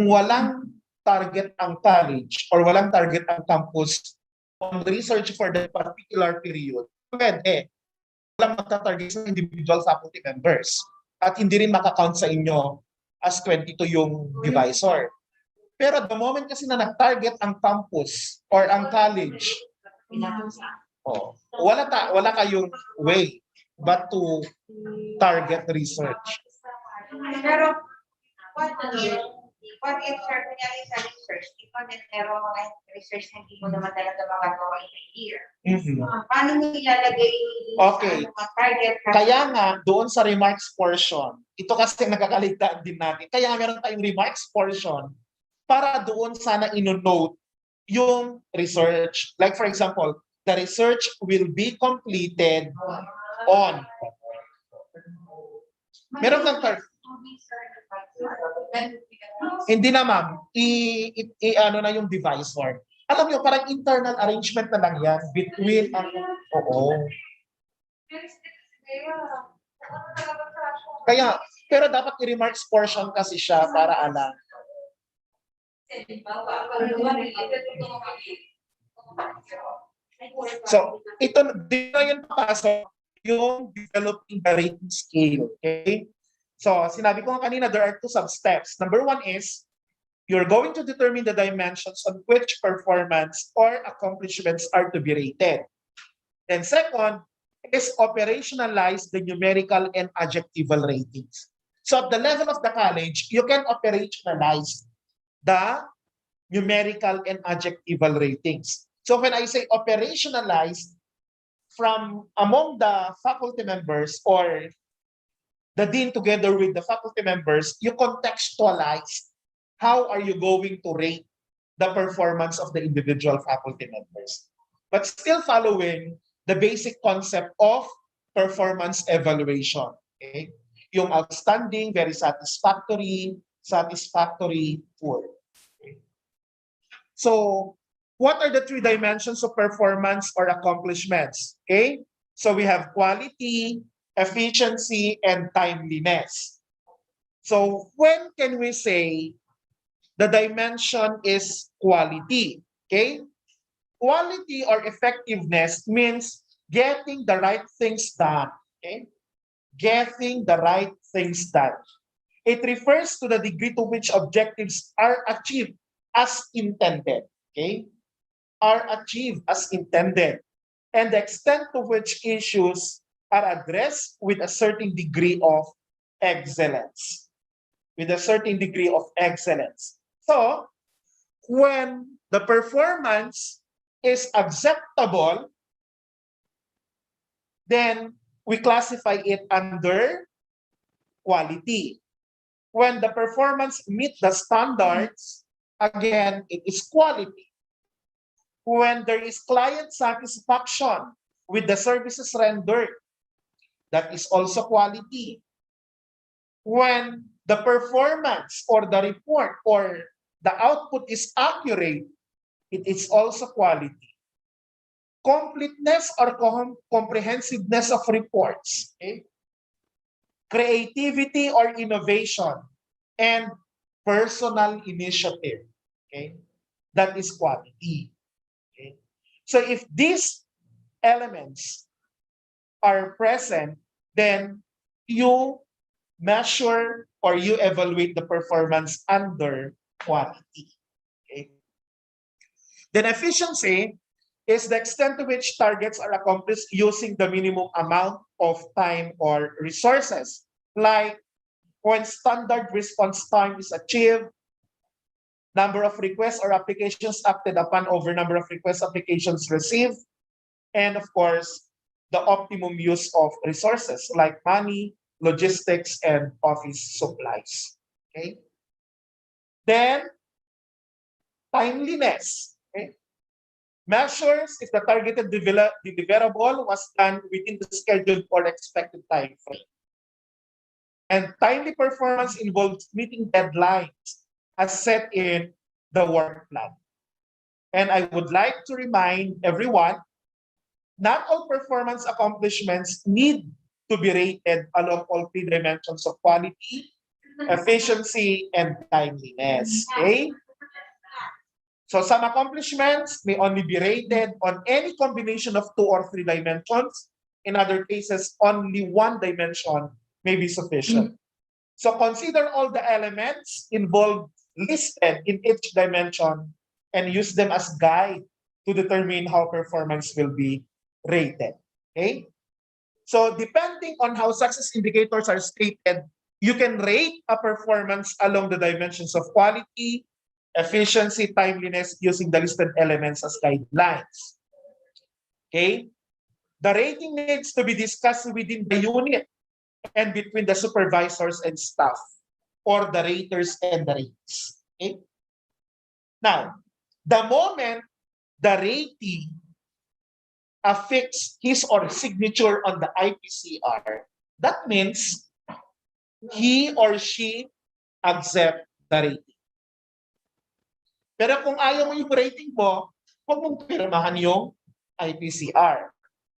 walang target ang college or walang target ang campus on research for the particular period, pwede. Walang magta-target sa individual faculty members. At hindi rin makakount sa inyo as 22 yung divisor. Pero the moment kasi na nag-target ang campus or ang college, wala kayong way but to target research. Pero, what if, sir, kunyari sa research, di ba meron mga research na hindi mo naman talaga magagawa in a year? Paano mo ilalagay sa target? Kaya nga, doon sa remarks portion, ito kasi nagkakaligtaan din natin, kaya meron tayong remarks portion para doon sana ino-note yung research. Like for example, the research will be completed on. Meron kang hindi na ma'am, ano na yung divisor. Alam nyo, parang internal arrangement na lang yan between Kaya, pero dapat i-remarks portion kasi siya para alam. So, ito din na yun papasok yung developing the rating scale. Okay? So, sinabi ko nga kanina, there are two sub-steps. Number one is, you're going to determine the dimensions on which performance or accomplishments are to be rated. And second is operationalize the numerical and adjectival ratings. So at the level of the college, you can operationalize the numerical and adjectival ratings. So when I say operationalize, from among the faculty members or the dean together with the faculty members, you contextualize how are you going to rate the performance of the individual faculty members. But still following the basic concept of performance evaluation. Okay? Yung outstanding, very satisfactory, poor. Okay? So, what are the three dimensions of performance or accomplishments? Okay? So we have quality, efficiency, and timeliness. So when can we say the dimension is quality? Okay? Quality or effectiveness means getting the right things done. Okay? Getting the right things done. It refers to the degree to which objectives are achieved as intended. Okay? Are achieved as intended. And the extent to which issues are addressed with a certain degree of excellence. With a certain degree of excellence. So, when the performance is acceptable, then we classify it under quality. When the performance meets the standards, again, it is quality. When there is client satisfaction with the services rendered, that is also quality. When the performance or the report or the output is accurate, it is also quality. Completeness or comprehensiveness of reports, okay? Creativity or innovation, and personal initiative, okay? That is quality. Okay? So if these elements are present, then you measure or you evaluate the performance under quality. Okay? Then efficiency is the extent to which targets are accomplished using the minimum amount of time or resources. Like when standard response time is achieved, number of requests or applications acted upon over number of requests applications received, and of course, the optimum use of resources like money, logistics, and office supplies. Okay? Then, timeliness. Okay? Measures if the targeted deliverable was done within the scheduled or expected time frame. And timely performance involves meeting deadlines as set in the work plan. And I would like to remind everyone, not all performance accomplishments need to be rated along all three dimensions of quality, efficiency, and timeliness. Okay? So some accomplishments may only be rated on any combination of 2 or 3 dimensions. In other cases, only 1 dimension may be sufficient. So consider all the elements involved listed in each dimension and use them as guide to determine how performance will be rated. Okay? So depending on how success indicators are stated, you can rate a performance along the dimensions of quality, efficiency, timeliness using the listed elements as guidelines. Okay? The rating needs to be discussed within the unit and between the supervisors and staff, or the raters and the rates. Okay? Now, the moment the ratee affix his or signature on the IPCR, that means he or she accept the rating. Pero kung ayaw mo yung rating mo, huwag mong pirmahan yung IPCR.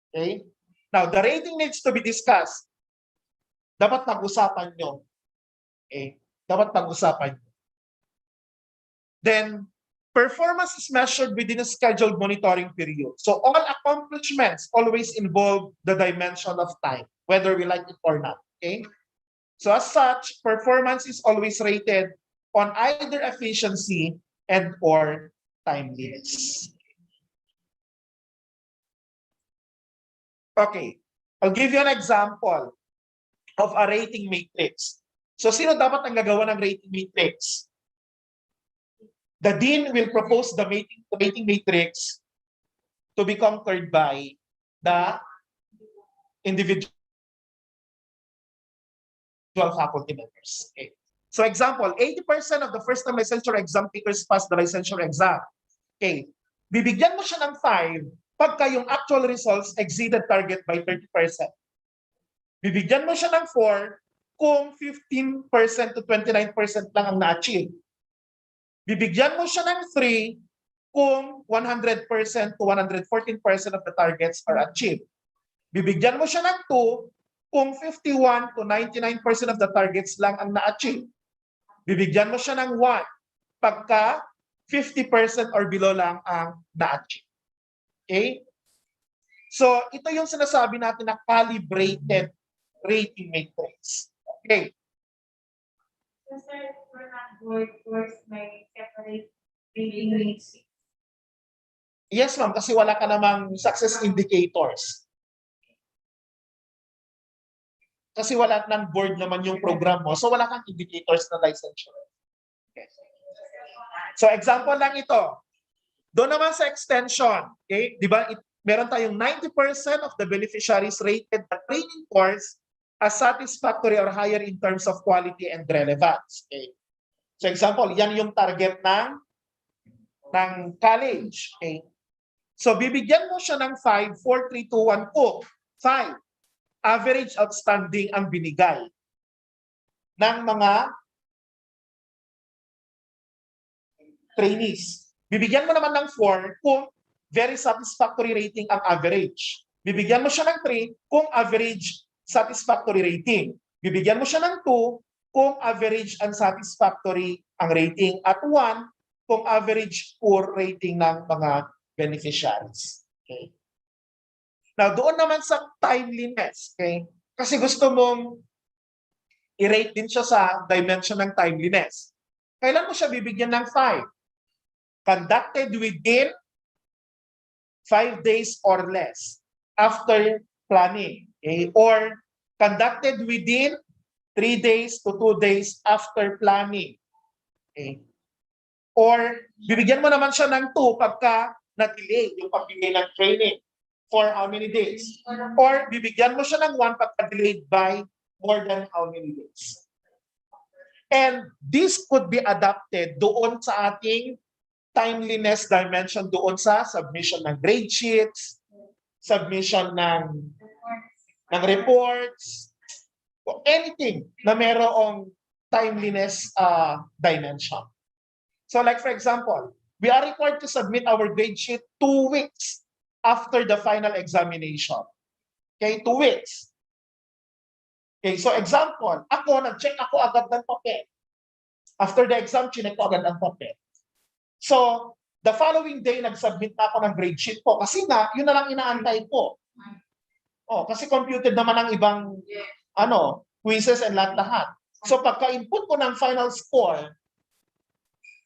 Okay? Now, the rating needs to be discussed. Dapat pag-usapan nyo. Okay? Dapat pag-usapan nyo. Then, performance is measured within a scheduled monitoring period. So all accomplishments always involve the dimension of time, whether we like it or not. Okay? So as such, performance is always rated on either efficiency and or timeliness. Okay, I'll give you an example of a rating matrix. So sino dapat ang gagawa ng rating matrix? The dean will propose the rating matrix to be conquered by the individual faculty members. Okay. So example, 80% of the first-time licensure exam takers pass the licensure exam. Okay. Bibigyan mo siya ng 5 pagka yung actual results exceeded target by 30%. Bibigyan mo siya ng 4 kung 15% to 29% lang ang na-achieve. Bibigyan mo siya ng 3 kung 100% to 114% of the targets are achieved. Bibigyan mo siya ng 2 kung 51 to 99% of the targets lang ang na-achieve. Bibigyan mo siya ng 1 pagka 50% or below lang ang na-achieve. Okay? So, ito yung sinasabi natin na calibrated rating matrix. Okay. So, sir, for not board course, may separate rating rates. Yes, ma'am, kasi wala ka namang success indicators. Kasi wala ng board naman yung program mo, so wala kang indicators na licensure. Okay. So example lang ito. Doon naman sa extension, okay? Di ba, meron tayong 90% of the beneficiaries rated the training course as satisfactory or higher in terms of quality and relevance. Okay? So example, yan yung target ng college. Okay? So bibigyan mo siya ng 5, 4, 3, 2, 1 po. 5. Average outstanding ang binigay ng mga trainees. Bibigyan mo naman ng 4 kung very satisfactory rating ang average. Bibigyan mo siya ng 3 kung average satisfactory rating. Bibigyan mo siya ng 2 kung average unsatisfactory ang rating at 1 kung average poor rating ng mga beneficiaries. Okay? Now, doon naman sa timeliness, okay? Kasi gusto mong i-rate din siya sa dimension ng timeliness. Kailan mo siya bibigyan ng 5? Conducted within 5 days or less after planning. Okay? Or conducted within 3 days to 2 days after planning. Okay? Or bibigyan mo naman siya ng 2 pagka na-delay yung pagbigay ng training. For how many days? Or bibigyan mo siya ng 1 pagka-delayed by more than how many days? And this could be adapted doon sa ating timeliness dimension, doon sa submission ng grade sheets, submission ng reports, anything na merong timeliness dimension. So like for example, we are required to submit our grade sheet 2 weeks after the final examination. Okay, 2 weeks. Okay, so example, ako, nag-check ako agad ng papel. After the exam, chinek ko agad ang papel. So, The following day, nag-submit na ako ng grade sheet ko. Kasi nga, yun na lang inaantay ko. Oh, kasi computed naman ang ibang quizzes and lahat-lahat. So pagka-input ko ng final score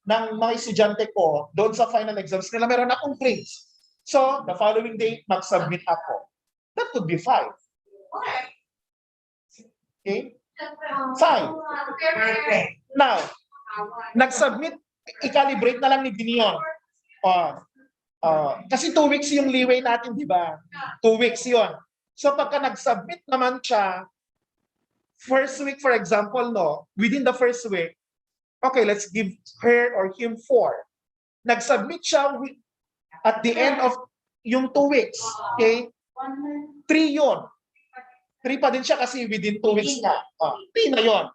ng mga estudyante ko doon sa final exams nila, meron akong grades. So the following day, mag-submit ako. That could be 5. Okay? 5. Perfect. Now, nag-submit, i-calibrate na lang ni Dinion. Kasi 2 weeks yung leeway natin, di ba? 2 weeks yon. So pagka nag-submit naman siya, first week, for example, within the first week, okay, let's give her or him 4. Nag-submit siya at the end of yung 2 weeks. Okay? 3 yun. 3 pa din siya kasi within 2 weeks na. 3 na yun.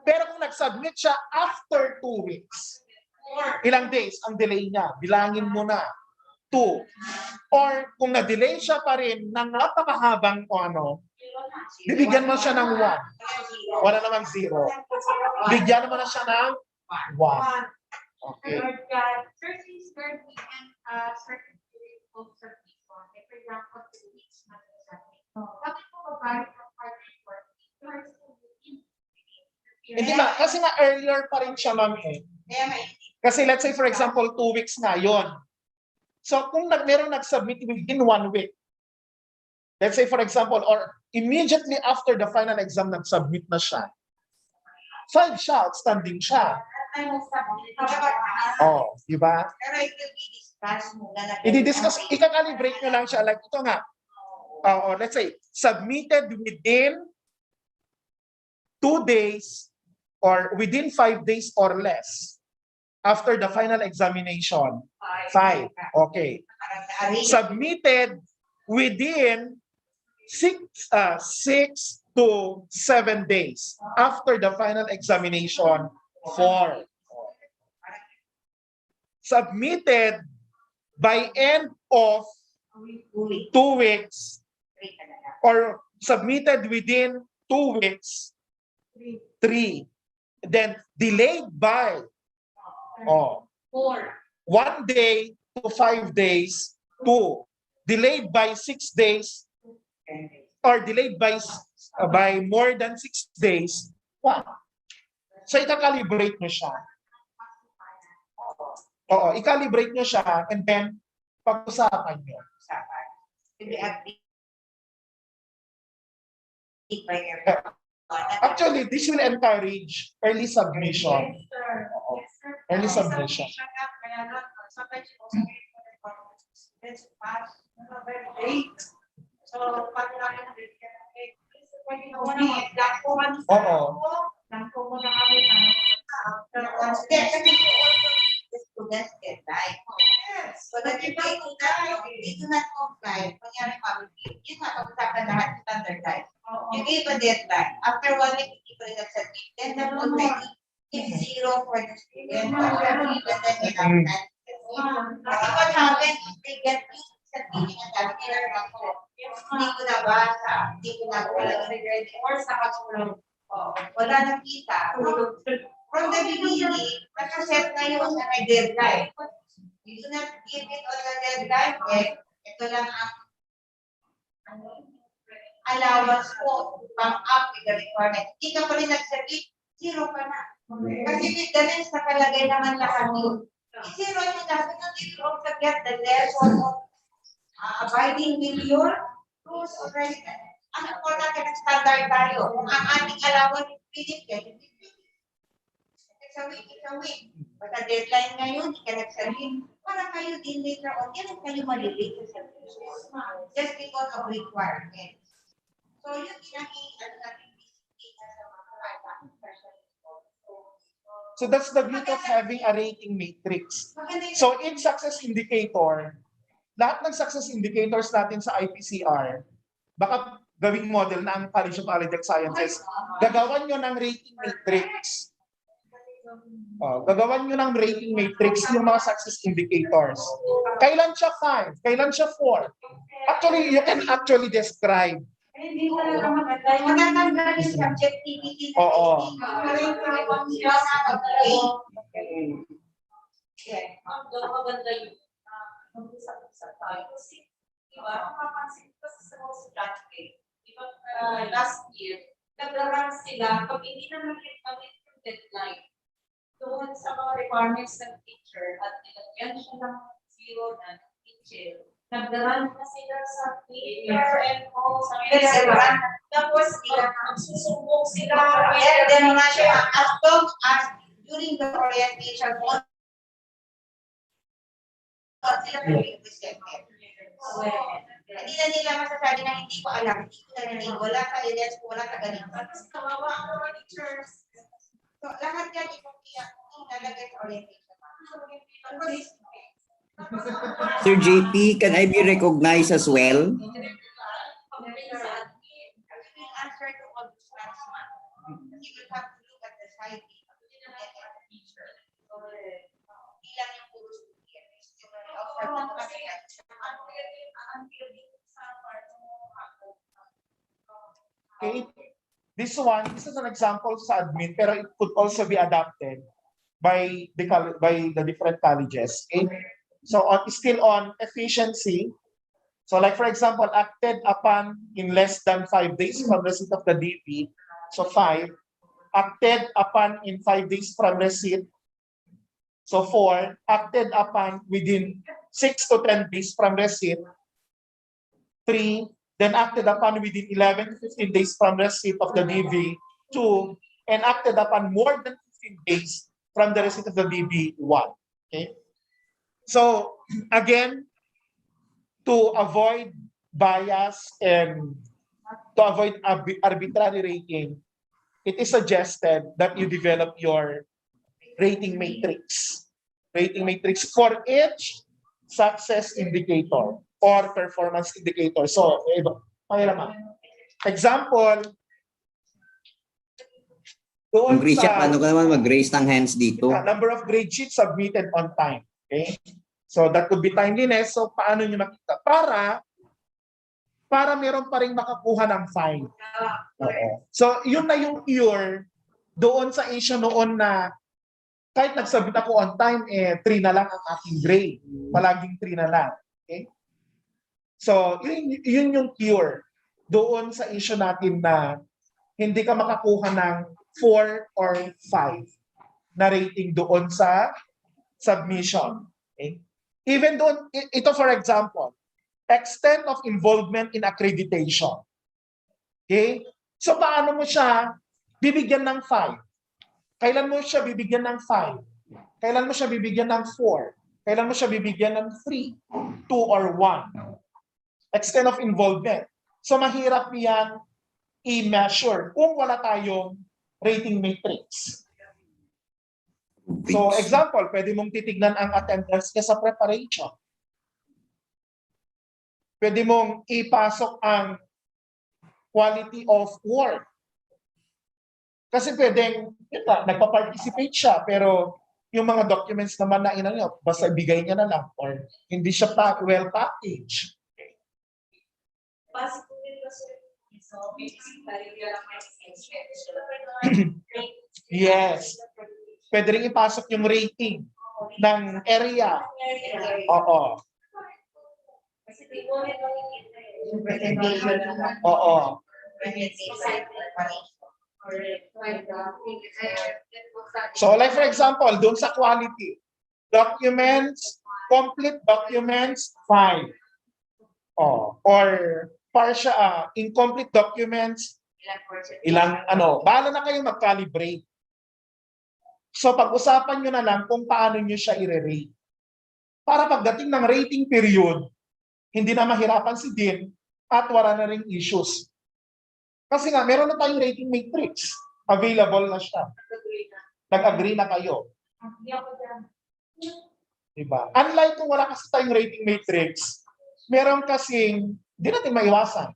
Pero kung nag-submit siya after 2 weeks, ilang days ang delay niya? Bilangin mo na. 2. Or kung na-delay siya pa rin ng napakahabang bibigyan mo siya ng 1. Wala namang 0. Bigyan naman na siya ng 1. Okay. Sir, since there we can certain period of observation, like for example, 2 weeks na bakit po ba from part report? Hindi ba? Kasi nga earlier pa rin siya, ma'am eh. Kasi let's say for example, 2 weeks na yon. So kung meron nag-submit within 1 week, let's say for example, or immediately after the final exam, nag-submit na siya. 5 siya, outstanding siya. Di ba? Pero it will be discussed muna. I-discuss, ika-calibrate nyo lang siya. Like ito nga, let's say, submitted within 2 days or within 5 days or less after the final examination. 5. Okay. Submitted within 6 to 7 days after the final examination. 4. Submitted by end of 2 weeks or submitted within 2 weeks. 3. Then delayed by 1 day to 5 days. 2. Delayed by 6 days or delayed by more than 6 days. 1. So ika-calibrate nyo siya. I-calibrate nyo siya and then pag-usapan nyo. Actually, this will encourage early submission. Early submission. Students get right. So that if they do not comply, kunyari mabibig, yun nga, pag-usapan lahat standardized. You gave a deadline. After 1 week, hindi pa rin nag-submit. Then that already is 0 for the student. Then kasi what happens if they get used to submitting and that error ako, hindi ko nabasa, hindi ko nag-ready, or sa katulong, wala nang kita. From the beginning, nakaset na yun na may deadline. You do not give it on the deadline, ito lang ang allowance ko to come up with the requirement. Hindi ka pa rin nag-submit, 0 pa na. Kasi with the next, nakalagay naman lahat yun. I-0 nyo natin ang you also get the lesson of abiding with your rules already. Ang important ka ng-standard tayo. Kung ang ating allowance is pinit, it's a week. But the deadline ngayon, hindi ka nag-submit. Para kayo din later on, yan kayo malilate sa submission. Just because of requirements. So, yun natin disiplina sa mga So that's the beauty of having a rating matrix. So in success indicator, lahat ng success indicators natin sa IPCR, baka gawing model na ang College of Allied Sciences, gagawan nyo ng rating matrix. Gagawan nyo ng rating matrix yung mga success indicators. Kailan siya 5? Kailan siya 4? Actually, you can actually describe. Hindi mo na naman maganda. Maganda yung subjectivity. Oo. Yeah. Maganda yun. Mag-usap-usap tayo. Kasi, di ba, mapapansin ko sa mga estudyante, di ba, last year, nag-run sila, pag hindi naman yung deadline, doon sa mga requirements ng teacher, at nilagyan siya ng zero na teacher, nag-run na sila sa paper and all, sa Nag-run. tapos, magsusumbong sila. Yeah, then nga siya, as long as during the orientation, sila pre-requested. Hindi na nila masasabi na hindi ko alam, hindi ko narinig, wala ka evidence, wala ka ganito. Tapos, kawawa ang mga teachers. So, lahat yan, ilalagay sa orientation. Sir JP, can I be recognized as well? I will answer to all these last month. You will have to look at the side view of the teacher. Hindi lang yung puro students. Yung offer na kasi Okay? This is an example sa admin, pero it could also be adapted by the different colleges. Okay? So still on efficiency. So like for example, acted upon in less than 5 days from receipt of the DP. So 5. Acted upon in 5 days from receipt. So 4. Acted upon within 6 to 10 days from receipt. 3. Then acted upon within 11 to 15 days from receipt of the DV. 2. And acted upon more than 15 days from the receipt of the DV. 1. Okay. So again, to avoid bias and to avoid arbitrary rating, it is suggested that you develop your rating matrix. Rating matrix for each success indicator or performance indicator. So, example, doon Christian, sa paano ka naman mag-raise ng hands dito? number of grade sheets submitted on time. Okay? So that could be timeliness. So paano nyo makita? Para meron pa rin makakuha ng fine. Oo. So yun na yung cure doon sa issue noon na kahit nagsabit ako on time, 3 na lang ang aking grade. Palaging 3 na lang. Okay? So yun yung cure doon sa issue natin na hindi ka makakuha ng 4 or 5 na rating doon sa submission. Okay? Even doon, ito for example, extent of involvement in accreditation. Okay? So paano mo siya bibigyan ng 5? Kailan mo siya bibigyan ng 5? Kailan mo siya bibigyan ng 4? Kailan mo siya bibigyan ng 3, 2, or 1? Extent of involvement. So mahirap yan i-measure kung wala tayong rating matrix. So example, pwede mong titignan ang attendance niya sa preparation. Pwede mong ipasok ang quality of work. Kasi pwedeng, nagpa-participate siya, pero yung mga documents naman na inano, basta ibigay niya na lang or hindi siya well packaged. Yes. Pwede rin ipasok yung rating ng area. Oo. Oo. So like for example, doon sa quality, documents, complete documents, 5. Or partial, incomplete documents, ilang bahala na kayo mag-calibrate. So pag-usapan nyo na lang kung paano nyo siya i-rate. Para pagdating ng rating period, hindi na mahirapan si Dean at wala na ring issues. Kasi nga, meron na tayong rating matrix. Available na siya. Nag-agree na kayo. Diba? Unlike kung wala kasi tayong rating matrix, meron kasing, di natin maiwasan.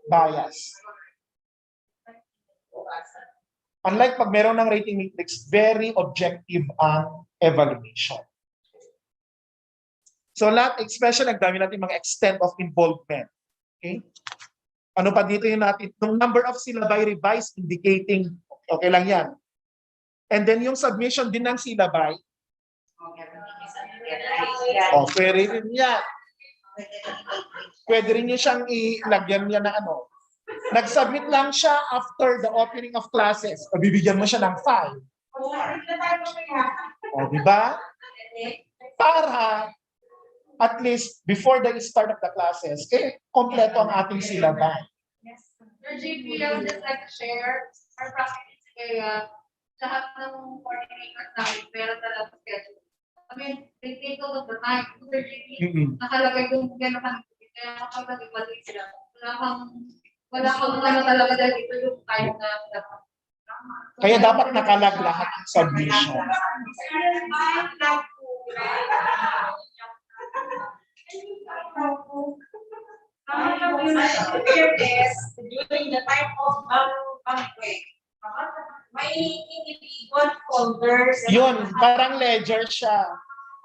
Bias. Unlike pag meron ng rating matrix, very objective ang evaluation. So lahat, especially nagdami natin mga extent of involvement. Okay? Ano pa dito yung natin? Yung number of syllabi revised indicating, okay lang yan. And then yung submission din ng syllabi, O, pwede rin yan. Pwede rin niya siyang ilagyan niya na ano. Nag-submit lang siya after the opening of classes. O, bibigyan mo siya ng 5. O, di ba? Para at least before the start of the classes, kompleto ang ating syllabus. Sir JP, I would just like to share our practice kaya lahat ng coordinators namin meron talaga schedule. I mean, they take all of the time. Sir JP, nakalagay yung gano'n kami. Kaya kapag nag-evaluate sila, wala kang ano talaga dahil ito yung time na dapat. Kaya dapat nakalag lahat ng submission. During the time of banquet, may individual folders. Yun, parang ledger siya.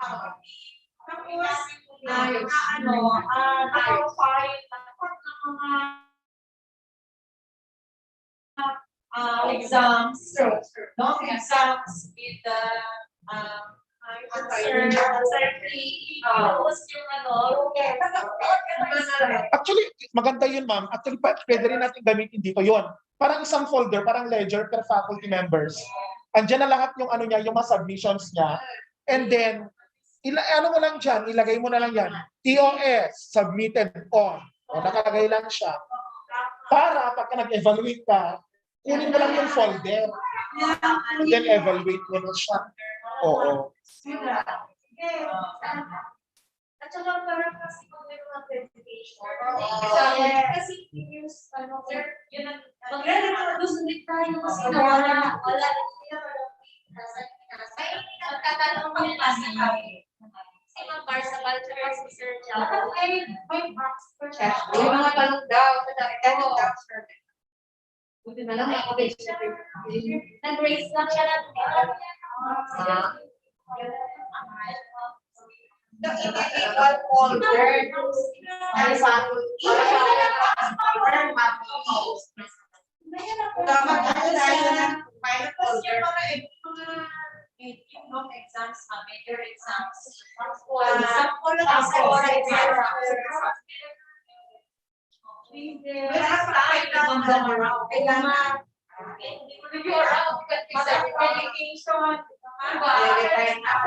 Tapos, nakafile ng mga exams, no? Exams with the Actually, maganda yun, ma'am. Actually, pwede rin natin gamitin dito yon. Parang isang folder, parang ledger per faculty members. Andiyan na lahat yung ano niya, yung mga submissions niya. And then, ano mo lang dyan, ilagay mo na lang yan. TOS, submitted on. O, nakalagay lang siya. Para pagka nag-evaluate ka, kunin mo lang yung folder. And then evaluate mo na siya. Oo. At saka parang kasi kung meron ng presentation, kasi use, sir, yun ang, magre-reproduce tayo kasi wala nagtatanong kami kasi kami. Si Ma'am Barsa Balter, si Sir Jao, ay, may box for siya. Yung mga tanong daw, buti na lang nakabase siya. Nag-raise lang siya ng The individual folder ay faculty. Dapat tayo ng file folder. Yung exams, major exams.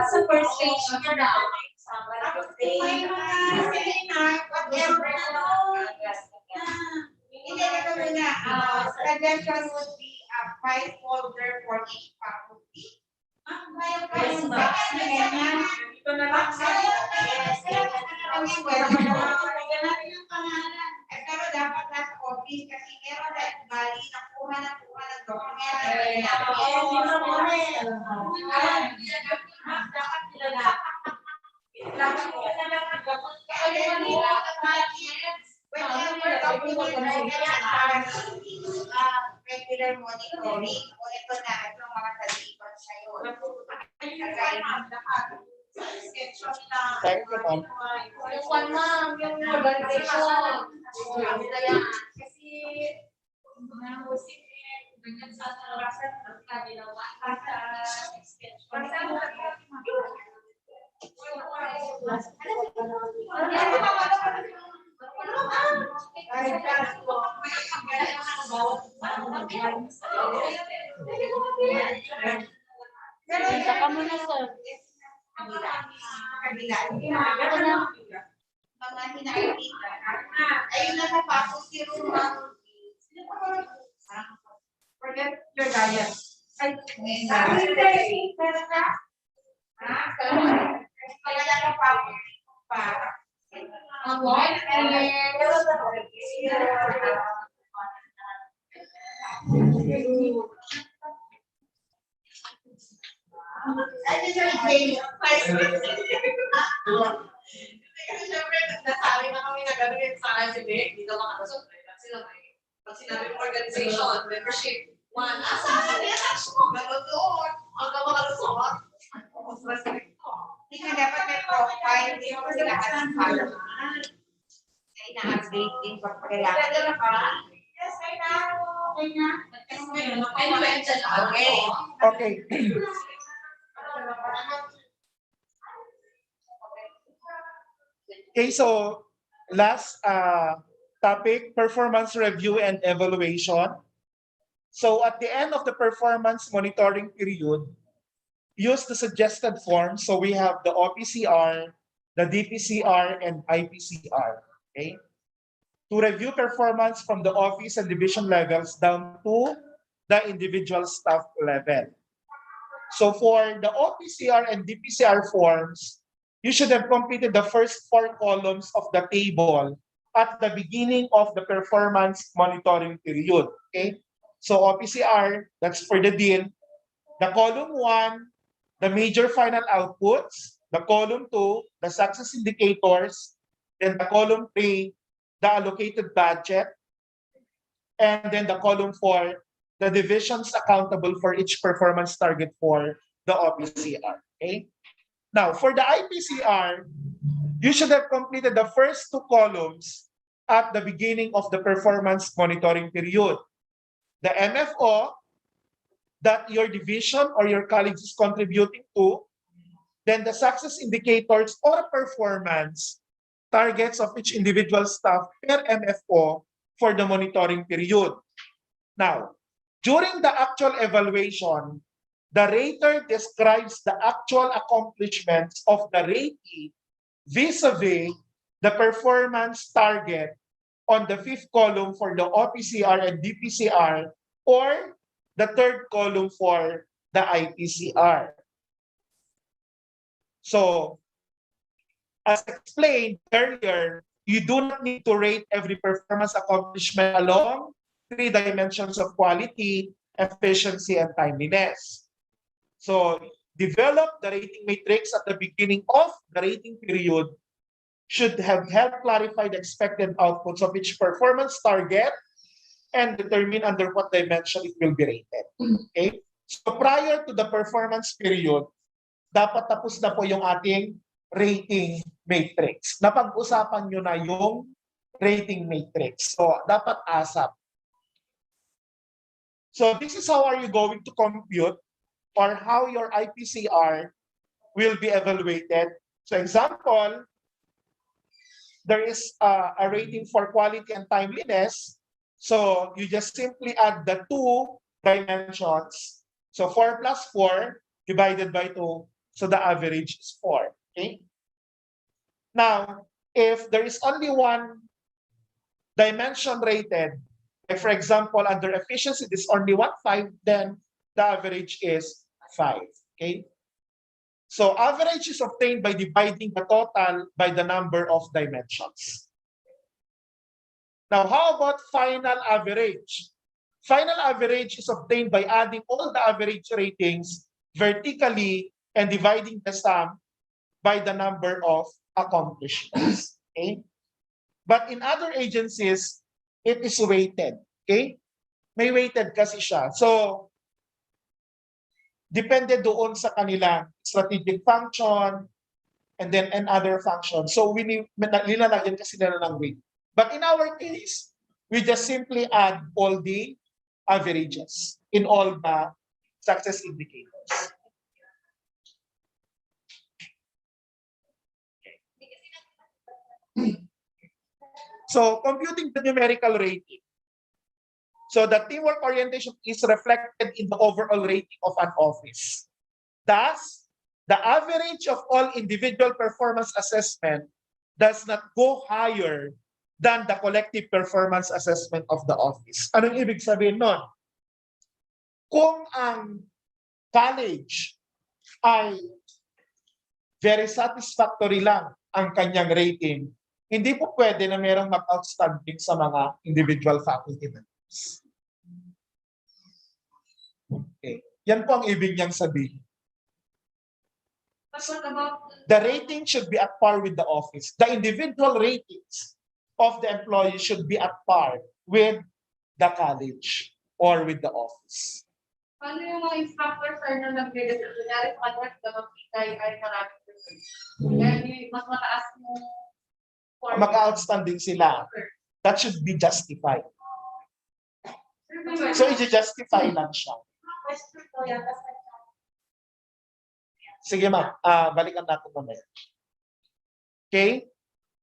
Sa first stage niya na. Suggestion would be a file folder for each faculty. Pero dapat nasa office kasi meron na bali nakuha ng regular monitoring o ito na yung mga talikod sa'yo. Thank you, ma'am. Yung one ma'am, yung organization. Kasi, ganyan sa arasan ng kanilang mga hinaibita. Ayun na sa faculty room. Forget your diet. Siyempre, nasabi na kami na gano'n sa akin si Vic, dito makakasok. Sila may, pag sinabi mo organization, membership, one, asa na attach mo, gano'n doon, hanggang makalusot. Hindi ka dapat may profile, hindi mo sila kasi ay na-update din pag kailangan. Yes, kaya na. Okay. Okay. Okay, so last topic, performance review and evaluation. So at the end of the performance monitoring period, use the suggested forms. So we have the OPCR, the DPCR, and IPCR. Okay, to review performance from the office and division levels down to the individual staff level. So for the OPCR and DPCR forms, you should have completed the first 4 columns of the table at the beginning of the performance monitoring period. Okay? So OPCR, that's for the dean. The column 1, the major final outputs. The column 2, the success indicators. Then the column 3, the allocated budget. And then the column 4, the divisions accountable for each performance target for the OPCR. Okay? Now, for the IPCR, you should have completed the first 2 columns at the beginning of the performance monitoring period. The MFO that your division or your college is contributing to, then the success indicators or performance targets of each individual staff per MFO for the monitoring period. Now, during the actual evaluation, the rater describes the actual accomplishments of the ratee vis-a-vis the performance target on the 5th column for the OPCR and DPCR or the 3rd column for the IPCR. So, as explained earlier, you do not need to rate every performance accomplishment along 3 dimensions of quality, efficiency, and timeliness. So, develop the rating matrix at the beginning of the rating period should have helped clarify the expected outputs of each performance target and determine under what dimension it will be rated. Okay? So, prior to the performance period, dapat tapos na po yung ating rating matrix. Napag-usapan nyo na yung rating matrix. So, dapat ASAP. So, this is how are you going to compute or how your IPCR will be evaluated. So, example, there is a rating for quality and timeliness. So, you just simply add the 2 dimensions. So, 4 plus 4 divided by 2. So, the average is 4. Okay? Now, if there is only 1 dimension rated, like for example, under efficiency, this is only 1.5, then the average is 5. Okay? So, average is obtained by dividing the total by the number of dimensions. Now, how about final average? Final average is obtained by adding all the average ratings vertically and dividing the sum by the number of accomplishments. Okay? But in other agencies, it is weighted. Okay? May weighted kasi siya. So, depende doon sa kanilang strategic function and then other functions. So, nilalagyan kasi nila ng weight. But in our case, we just simply add all the averages in all the success indicators. So, computing the numerical rating. So, the teamwork orientation is reflected in the overall rating of an office. Thus, the average of all individual performance assessment does not go higher than the collective performance assessment of the office. Anong ibig sabihin nun? Kung ang college ay very satisfactory lang ang kanyang rating, hindi po pwede na mayroong mag-outstanding sa mga individual faculty members. Okay. Yan po ang ibig niyang sabihin. But what about The rating should be at par with the office. The individual ratings of the employee should be at par with the college or with the office. paano yung mga instructors are na nag-register? Kunyari sa kanila, sa mag-pitay ay maraming percent. Then, mas mataas yung Mag-outstanding sila. That should be justified. So, i-justify lang siya. Question ko yan, kasi Sige ma'am, balikan natin mamaya. Okay?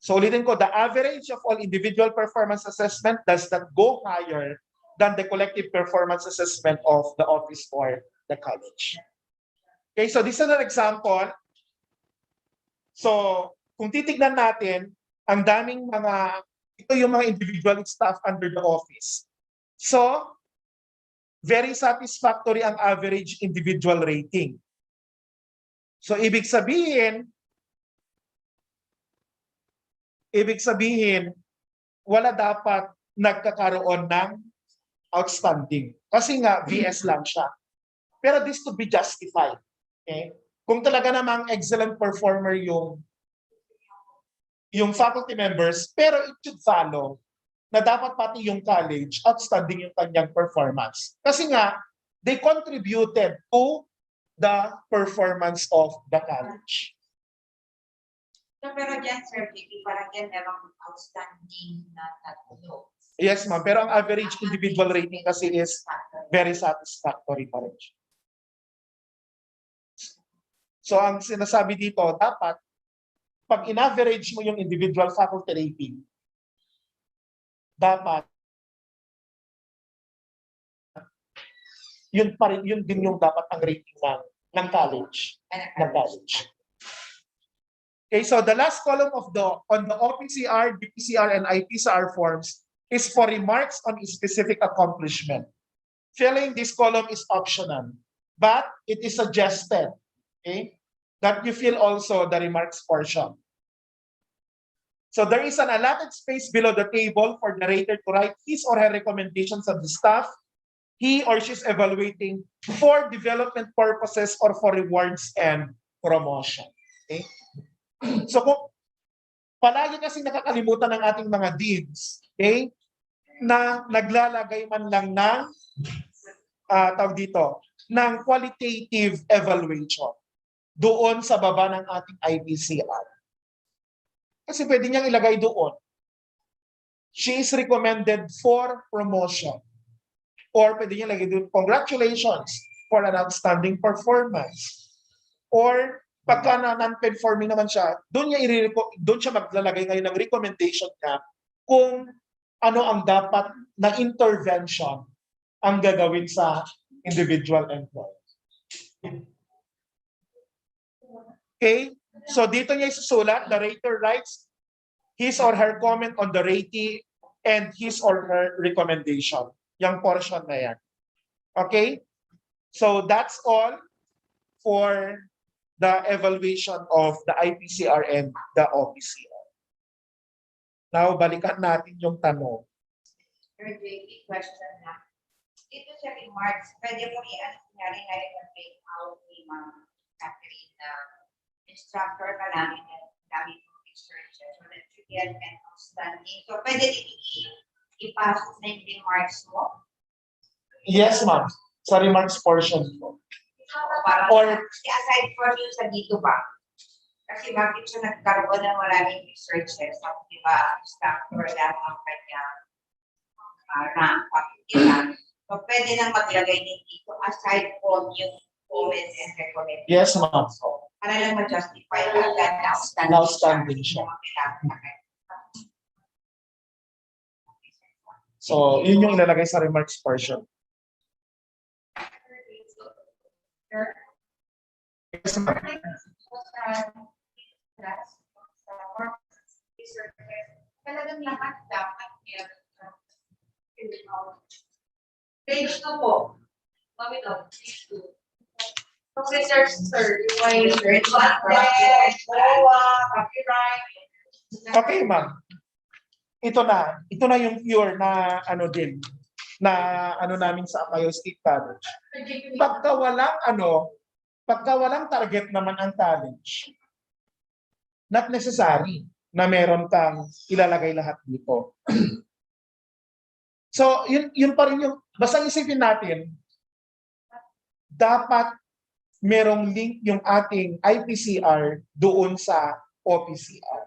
So ulitin ko, the average of all individual performance assessment does not go higher than the collective performance assessment of the office or the college. Okay, so this is an example. So kung titignan natin, ang daming ito yung mga individual staff under the office. So, very satisfactory ang average individual rating. So, ibig sabihin, wala dapat nagkakaroon ng outstanding. Kasi nga, VS lang siya. Pero this to be justified. Okay? Kung talaga namang excellent performer yung faculty members, pero it should follow na dapat pati yung college, outstanding yung kanyang performance. Kasi nga, they contributed to the performance of the college. So, pero dyan, Sir JP, parang dyan merong outstanding na tatlo. Yes, ma'am. Pero ang average individual rating kasi is very satisfactory pa rin. So, ang sinasabi dito, dapat, pag in-average mo yung individual faculty rating, dapat yun din yung dapat ang rating ng college. Okay, so the last column on the OPCR, BPCR, and IPCR forms is for remarks on a specific accomplishment. Filling this column is optional, but it is suggested, okay, that you fill also the remarks portion. So there is an allotted space below the table for the rater to write his or her recommendations of the staff he or she is evaluating for development purposes or for rewards and promotion. Okay? So kung palagi kasi nakakalimutan ng ating mga deans, okay, na naglalagay man lang ng ng qualitative evaluation doon sa baba ng ating IPCR. Kasi pwede niyang ilagay doon. She is recommended for promotion. Or pwede niyang ilagay doon, congratulations for an outstanding performance. Or pagka non-performing naman siya, doon siya maglalagay ngayon ng recommendation niya kung ano ang dapat na intervention ang gagawin sa individual employee. Okay? So dito niya isusulat, the rater writes his or her comment on the ratee and his or her recommendation. Yung portion na yan. Okay? So that's all for the evaluation of the IPCR and the OPCR. Now, balikan natin yung tanong. Sir JP, question na. Dito sa remarks, pwede mo i-ano ngayon na make out ni Ma'am Catherine na instructor ka namin na gamit ng research so that you get an outstanding. So, pwede ipasok na yung remarks mo? Yes, ma'am. Sa remarks portion po. Or aside from yung sa dito ba? Kasi bakit siya nagkaroon ng maraming researchers? Di ba, instructor lang ang kanyang rank, pakikita. So, pwede nang maglagay din dito aside from yung comments and recommendations. Yes, ma'am. Para lang ma-justify agad na outstanding siya. So, yun yung ilalagay sa remarks portion. Yes, ma'am. Talagang lahat dapat meron. Page 2 po. Mami no, page 2. Professor Sir, may copyright. Okay, ma'am. Ito na yung pure na ano din na ano namin sa Acayo State College. Pagka walang target naman ang college, not necessary na meron kang ilalagay lahat dito. So, yun pa rin yung, basta isipin natin, dapat merong link yung ating IPCR doon sa OPCR.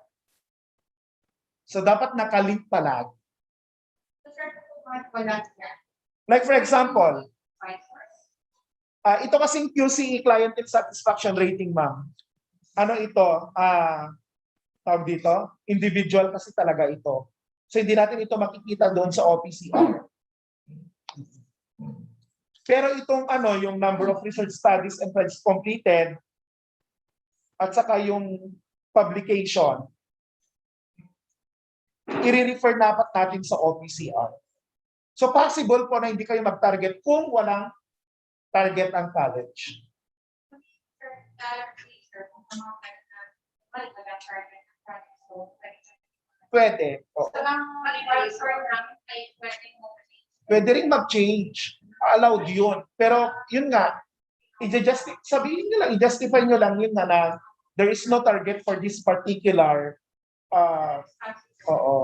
So, dapat nakalink palagi. Like for example, ito kasing QCE, Client Satisfaction Rating, ma'am. Ano ito? tawag dito, individual kasi talaga ito. So hindi natin ito makikita doon sa OPCR. Pero itong yung number of research studies and projects completed at saka yung publication, i-refer dapat natin sa OPCR. So possible po na hindi kayo mag-target kung walang target ang college. Pwede. Oo. Pwede rin mag-change. Allowed yun. Pero yun nga, sabihin nyo lang, i-justify nyo lang yun na there is no target for this particular oo.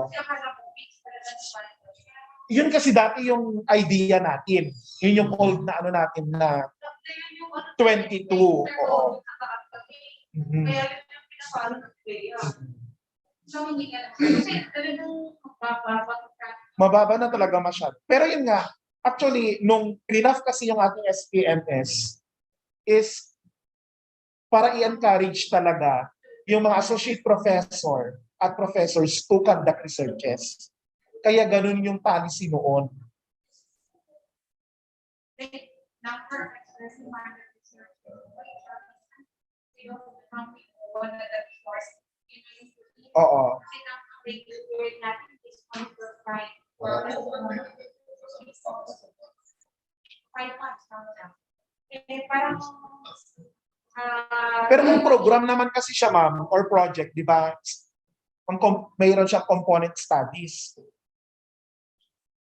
Yun kasi dati yung idea natin. Yun yung old na natin na 22. Oo. Mhm. Mababa na talaga masyado. Pero yun nga, actually, nung enough kasi yung ating SPMS is para i-encourage talaga yung mga associate professor at professors to conduct researches. Kaya ganun yung policy noon. Oo. Pero kung program naman kasi siya, ma'am, or project, di ba, mayroon siyang component studies.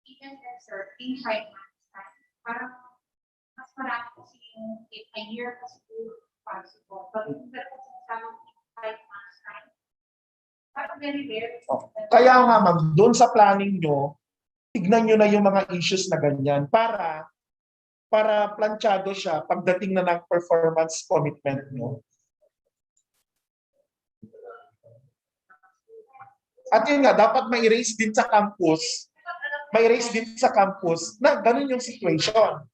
Even sir, in 5 months time, parang mas marami kasi yung a year kasi possible. But kung kasama in 5 months time, parang very rare. Kaya nga, ma'am, doon sa planning nyo, tignan nyo na yung mga issues na ganyan para planchado siya pagdating na ng performance commitment nyo. At yun nga, dapat ma-erase din sa campus. Ma-erase din sa campus na ganun yung situation.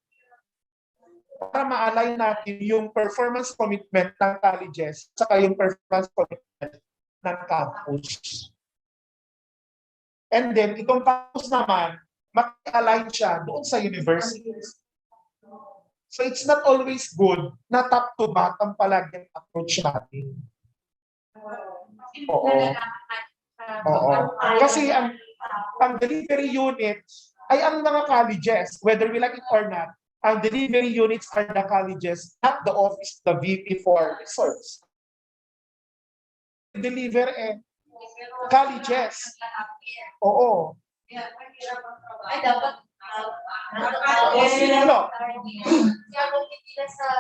Para ma-align natin yung performance commitment ng colleges saka yung performance commitment ng campus. And then, itong campus naman, maki-align siya doon sa universities. So it's not always good na top to bottom palagi ang approach natin. Oo. Oo. Kasi ang delivery units ay ang mga colleges, whether we like it or not, ang delivery units are the colleges, not the office, the VP for research. Deliver colleges. Oo. Ay, dapat.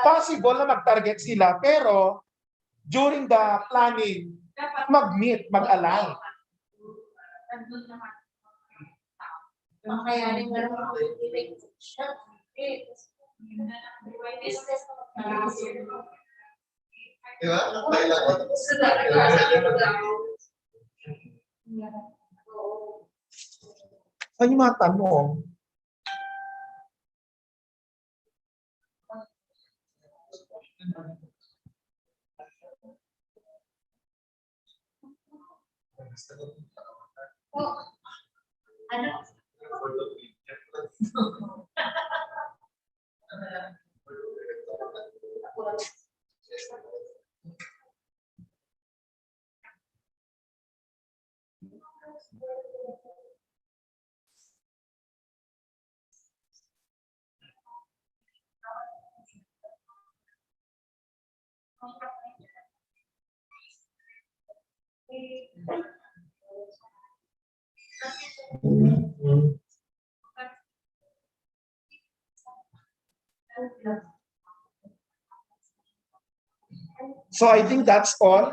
Possible na mag-target sila, pero during the planning, mag-meet, mag-align. Ano yung mga tanong? Ano? So I think that's all.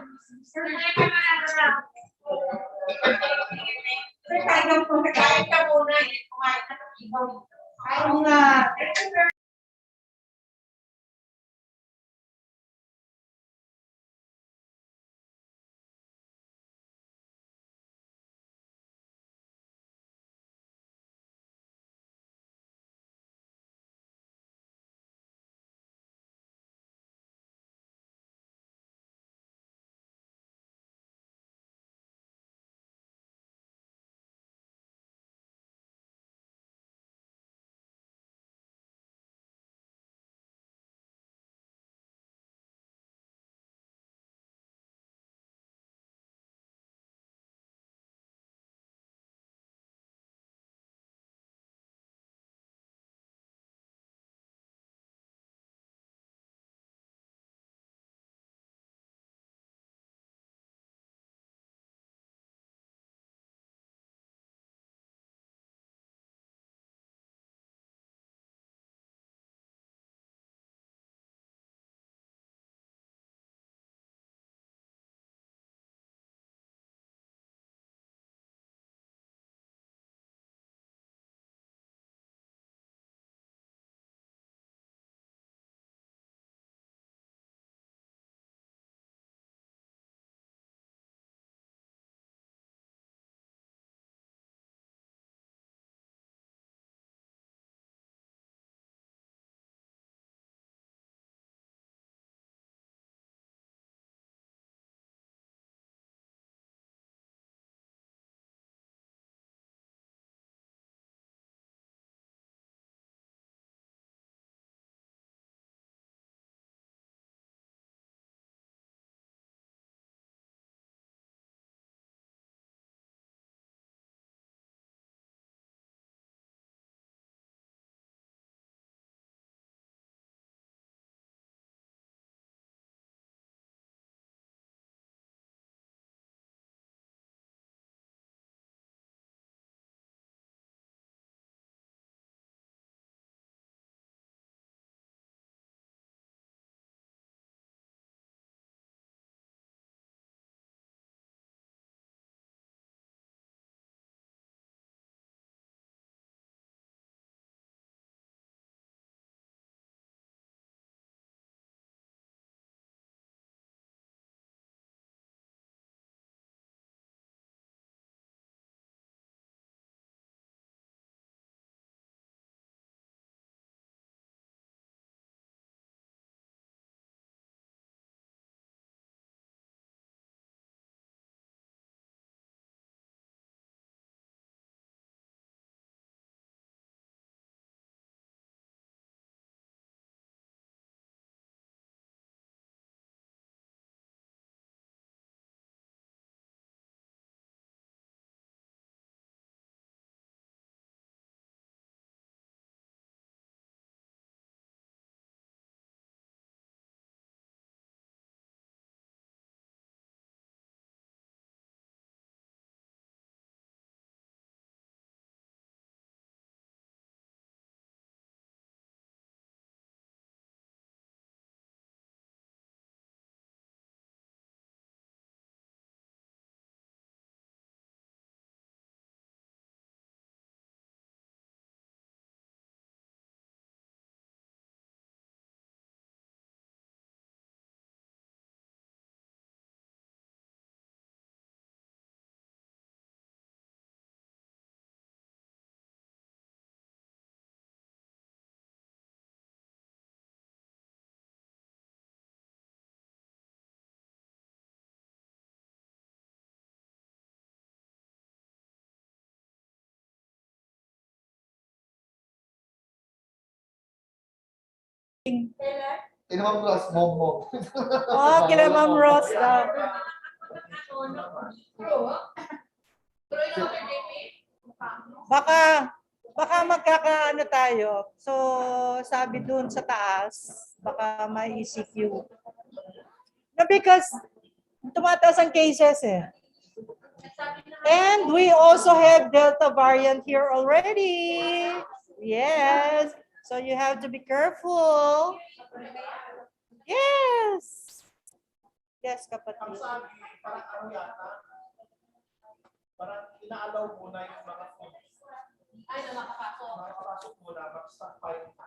Kain ka muna. Ayaw nga. Kay Ma'am Ross, Momo. Oh, kila Ma'am Ross daw. Baka magkakaano tayo. So, sabi dun sa taas, baka may ECQ. No, because tumataas ang cases eh. And we also have Delta variant here already. Yes. So you have to be careful. Yes. Yes, Ang kapatid. sabi, parang ano yata, parang inaalaw muna yung mga foods. Ay, na nakapasok. Makakapasok muna, mag-stockpile na.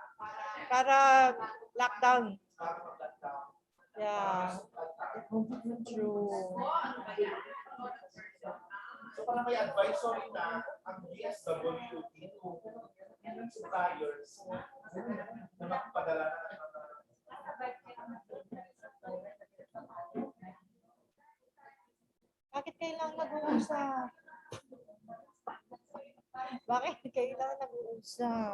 Para lockdown. Bago mag-lockdown. Yeah. True. So parang may advisory na ang DSWD to suppliers na magpadala na ng mga Bakit kailangan nag-uusap? Bakit kailangan nag-uusap?